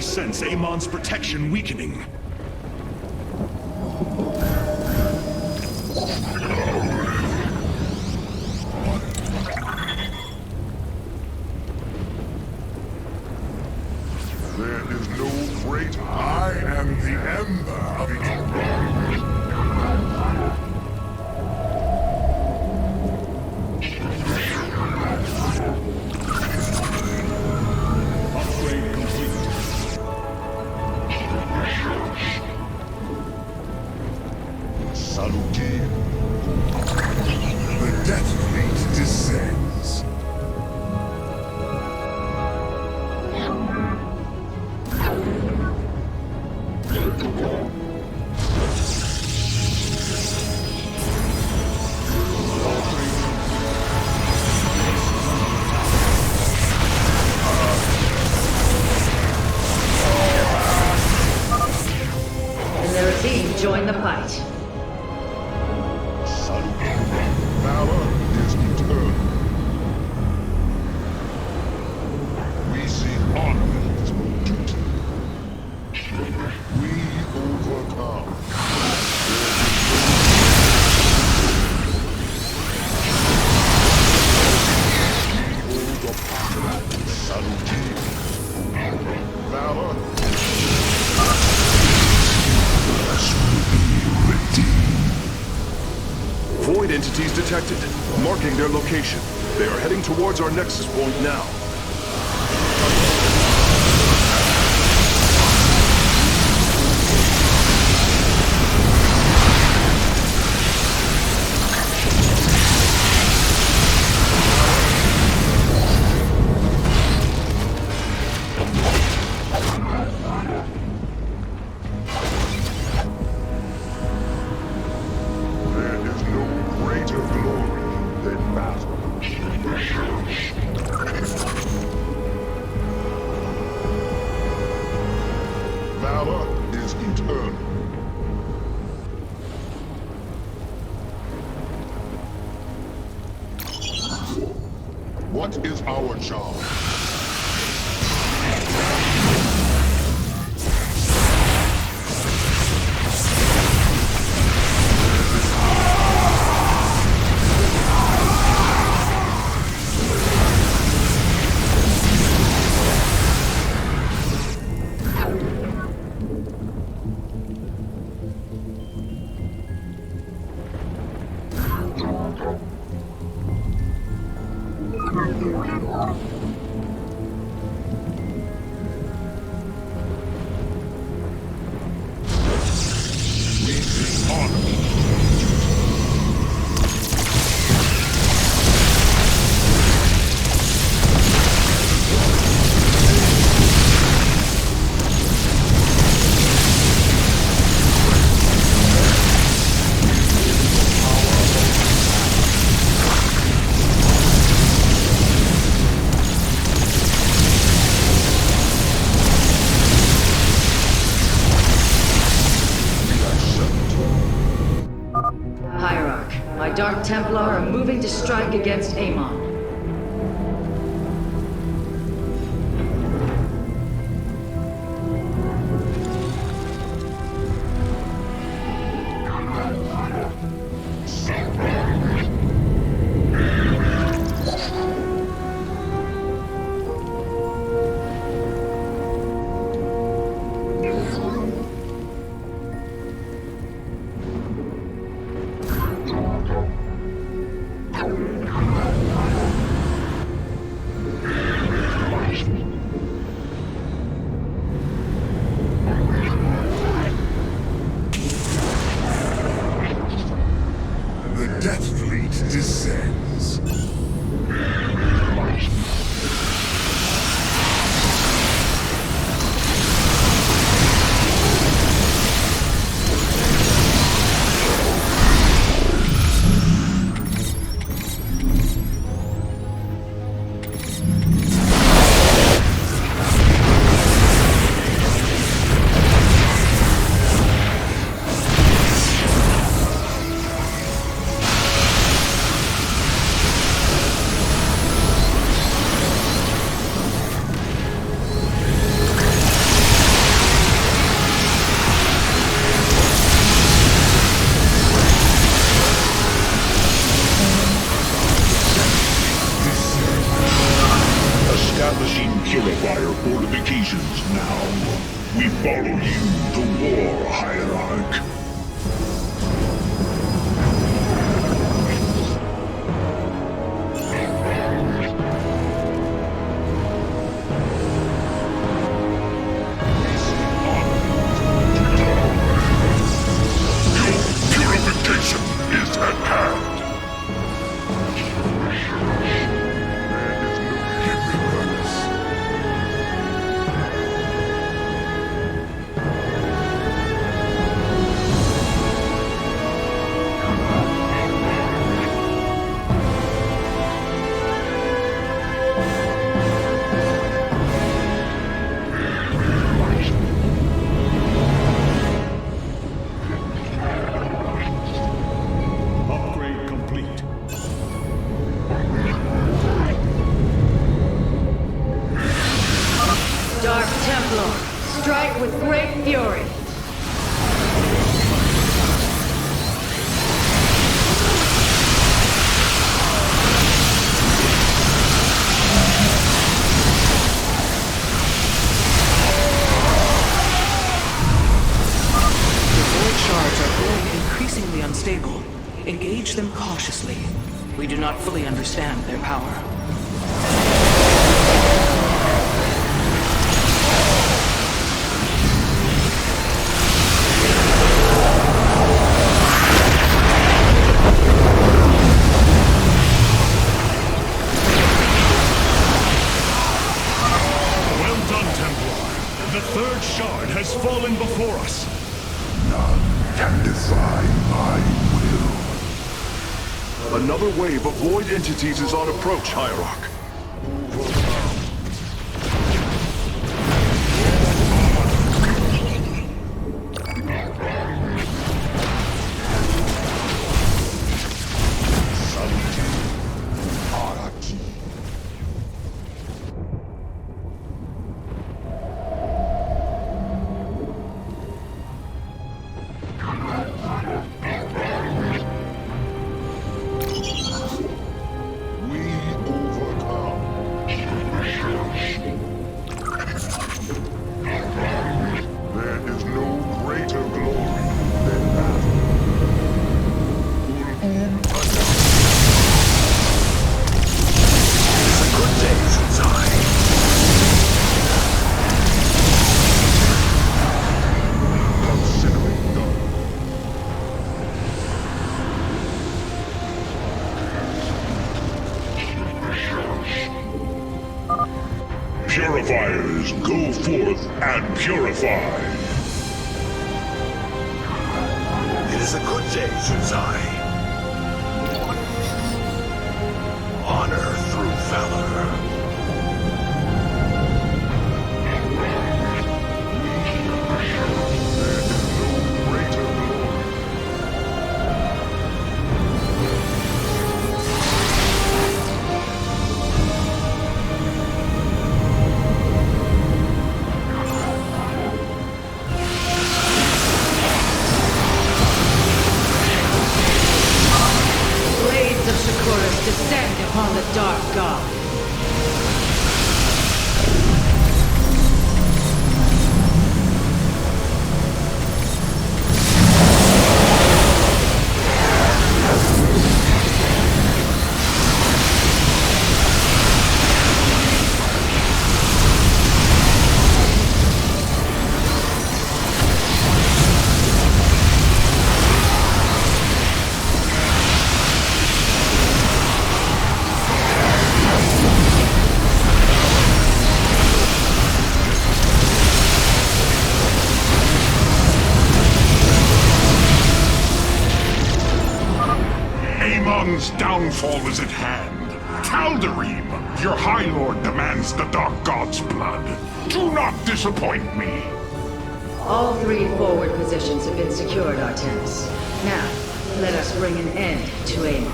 Sense Amon's protection weakening. There is no great. I am the Emperor of eternity. Upgrade complete. Saluki. The Death Fleet descends. And their team join the fight. Saluki. Valor is eternal. We seek honor through duty. We overcome. Saluki. Valor. Void entities detected, marking their location. They are heading towards our nexus point now. There is no greater glory than battle. Valor is eternal. What is our job? My Dark Templar are moving to strike against Amon. Purifier fortifications now. We follow you to war, Hierarch. Your purification is at hand. Strike with great fury. The void shards are growing increasingly unstable. Engage them cautiously. We do not fully understand their power. The third shard has fallen before us. None can defy my will. Another wave of void entities is on approach, Hierarch. We overcome. Purify. It is a good day, Zuzai. Honor through valor. Descend upon the Dark God. Amon's downfall is at hand. Tal'Darim, your High Lord demands the Dark God's blood. Do not disappoint me. All 3 forward positions have been secured, Artemis. Now, let us bring an end to Amon.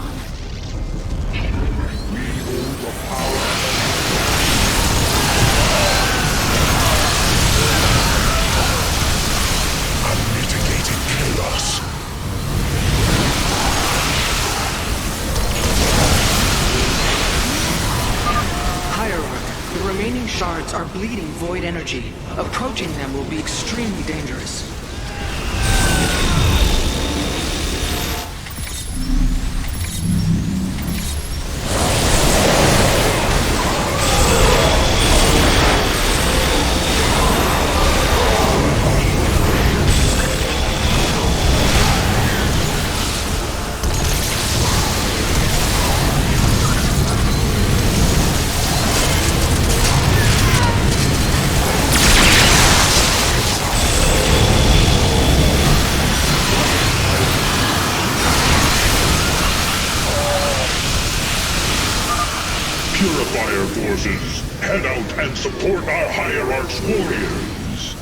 Unmitigated chaos. Hierarch, the remaining shards are bleeding void energy. Approaching them will be extremely dangerous. Purifier forces, head out and support our Hierarch's warriors.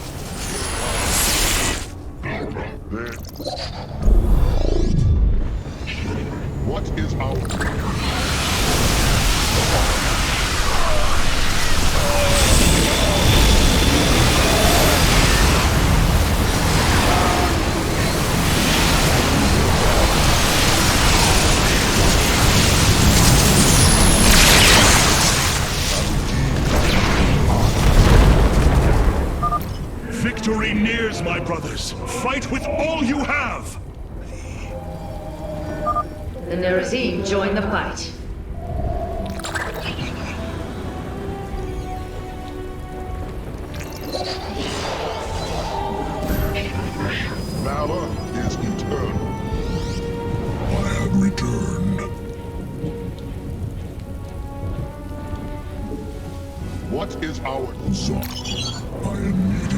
What is our... Victory nears, my brothers. Fight with all you have! The Nerazim join the fight. Valor is eternal. I have returned. What is our song? I am needed.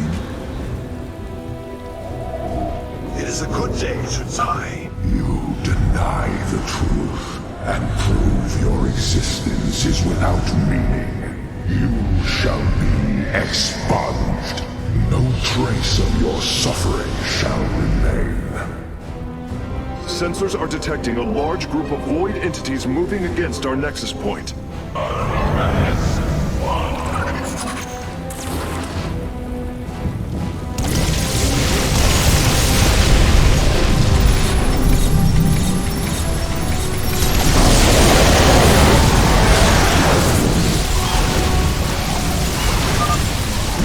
It is a good day, Zuzai. You deny the truth and prove your existence is without meaning. You shall be expunged. No trace of your suffering shall remain. Sensors are detecting a large group of void entities moving against our nexus point.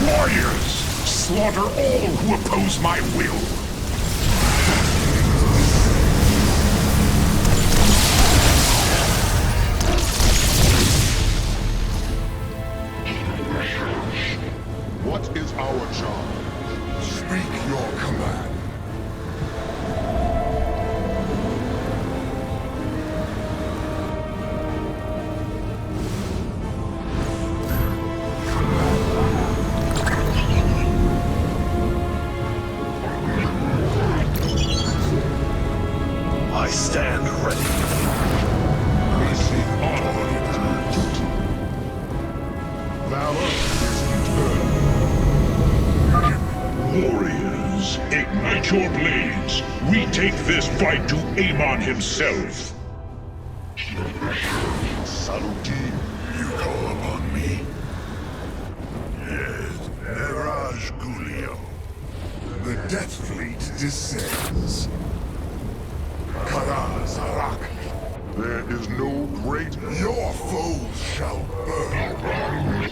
Warriors, slaughter all who oppose my will. What is our job? Speak your command. Warriors, ignite your blades. We take this fight to Amon himself. Saluti, you call upon me? Yes, Mirage Gulio. The Death Fleet descends. Karaz Arak. There is no great. Your foes shall burn.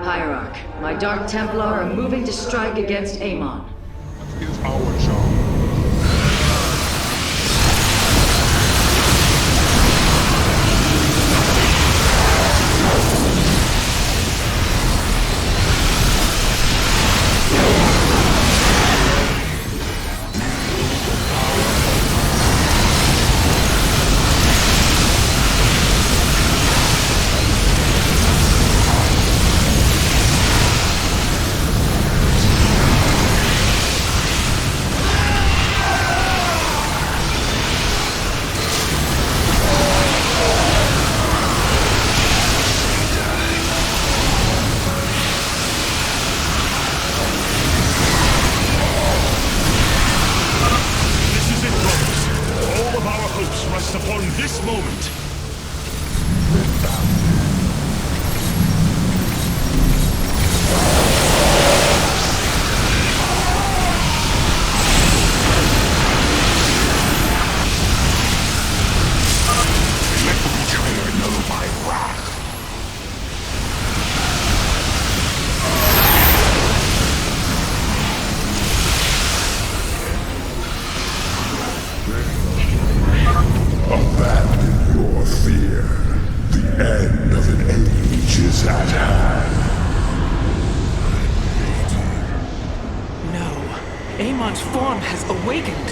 Hierarch, my Dark Templar are moving to strike against Amon. Is our job. Upon this moment. Let the betrayer know my wrath. Abandon your fear. The end of an age is at hand. No. Amon's form has awakened.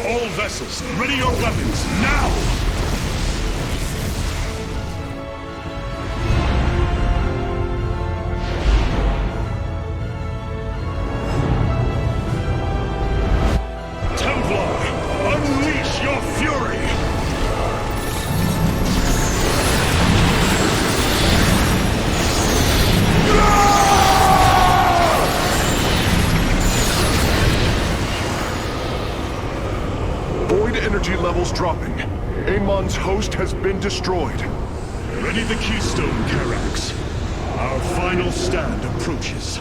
All vessels, ready your weapons, now! Unleash your fury! Void energy levels dropping. Amon's host has been destroyed. Ready the keystone, Carax. Our final stand approaches.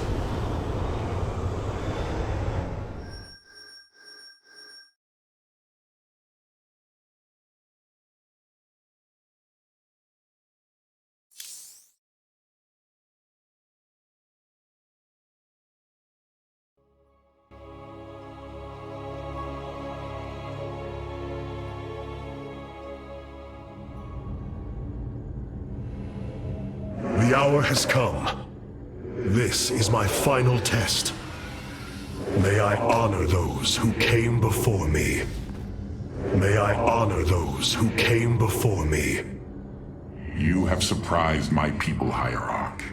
The hour has come. This is my final test. May I honor those who came before me. May I honor those who came before me. You have surprised my people, Hierarch.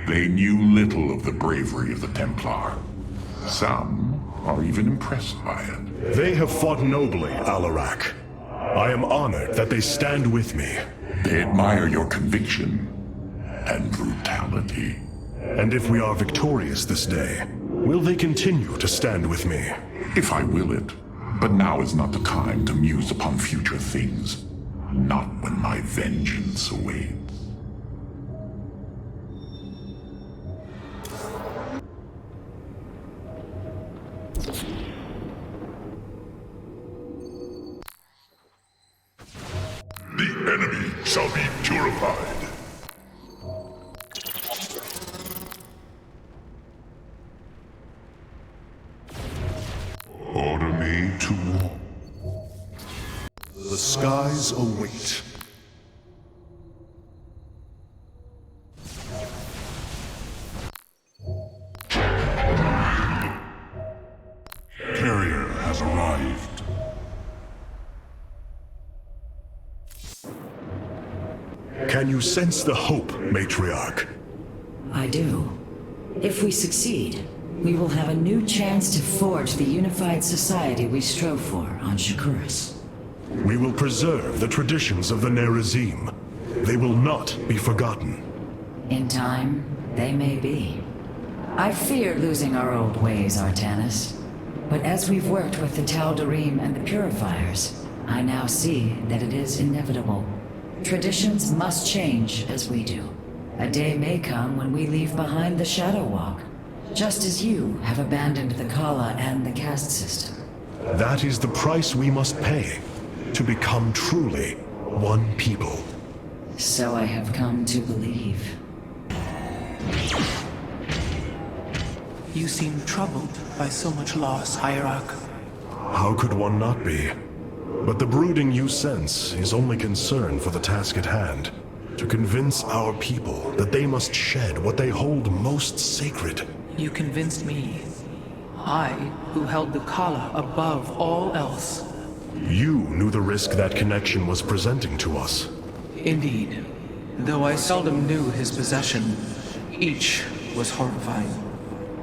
They knew little of the bravery of the Templar. Some are even impressed by it. They have fought nobly, Alarak. I am honored that they stand with me. They admire your conviction and brutality. And if we are victorious this day, will they continue to stand with me? If I will it. But now is not the time to muse upon future things. Not when my vengeance awaits. The enemy shall be purified. Order me to war. The skies await. Carrier has arrived. Can you sense the hope, Matriarch? I do. If we succeed, we will have a new chance to forge the unified society we strove for on Shakuras. We will preserve the traditions of the Nerazim. They will not be forgotten. In time, they may be. I fear losing our old ways, Artanis. But as we've worked with the Tal'Darim and the Purifiers, I now see that it is inevitable. Traditions must change as we do. A day may come when we leave behind the Shadow Walk, just as you have abandoned the Kala and the caste system. That is the price we must pay to become truly one people. So I have come to believe. You seem troubled by so much loss, Hierarch. How could one not be? But the brooding you sense is only concern for the task at hand. To convince our people that they must shed what they hold most sacred. You convinced me. I, who held the Kala above all else. You knew the risk that connection was presenting to us. Indeed. Though I seldom knew his possession, each was horrifying.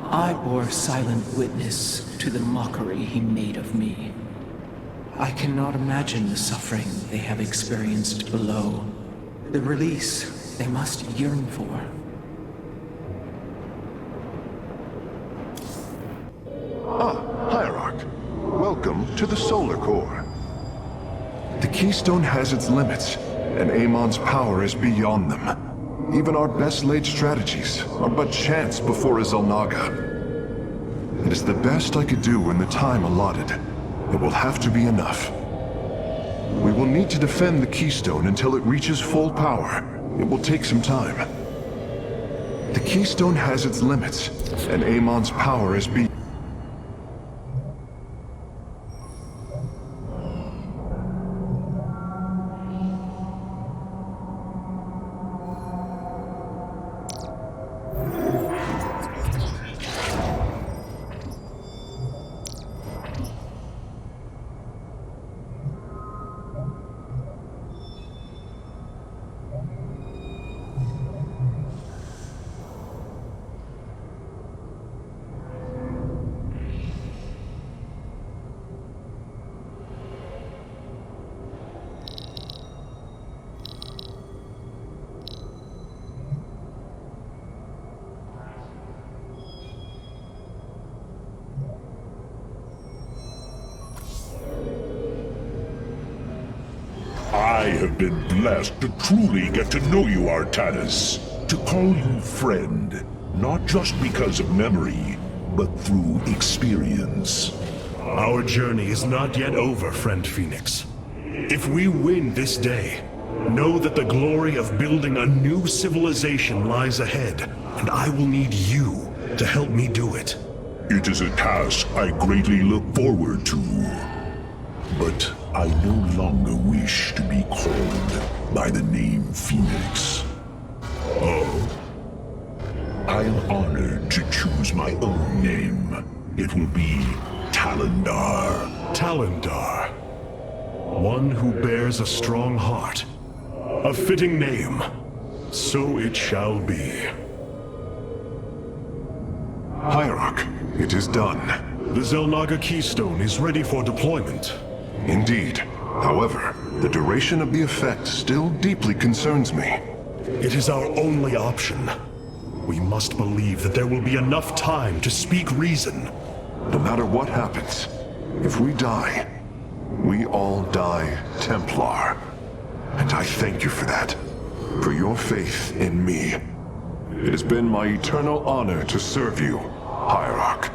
I bore silent witness to the mockery he made of me. I cannot imagine the suffering they have experienced below. The release they must yearn for. Hierarch. Welcome to the Solar Core. The Keystone has its limits, and Amon's power is beyond them. Even our best-laid strategies are but chance before a Xel'Naga. It is the best I could do in the time allotted. It will have to be enough. We will need to defend the Keystone until it reaches full power. It will take some time. The Keystone has its limits, and Amon's power is beyond. I have been blessed to truly get to know you, Artanis. To call you friend, not just because of memory, but through experience. Our journey is not yet over, friend Phoenix. If we win this day, know that the glory of building a new civilization lies ahead, and I will need you to help me do it. It is a task I greatly look forward to. But I no longer wish to be called by the name Phoenix. Oh? I am honored to choose my own name. It will be Talendar. Talendar. One who bears a strong heart. A fitting name. So it shall be. Hierarch, it is done. The Xel'Naga Keystone is ready for deployment. Indeed. However, the duration of the effect still deeply concerns me. It is our only option. We must believe that there will be enough time to speak reason. No matter what happens, if we die, we all die Templar. And I thank you for that. For your faith in me. It has been my eternal honor to serve you, Hierarch.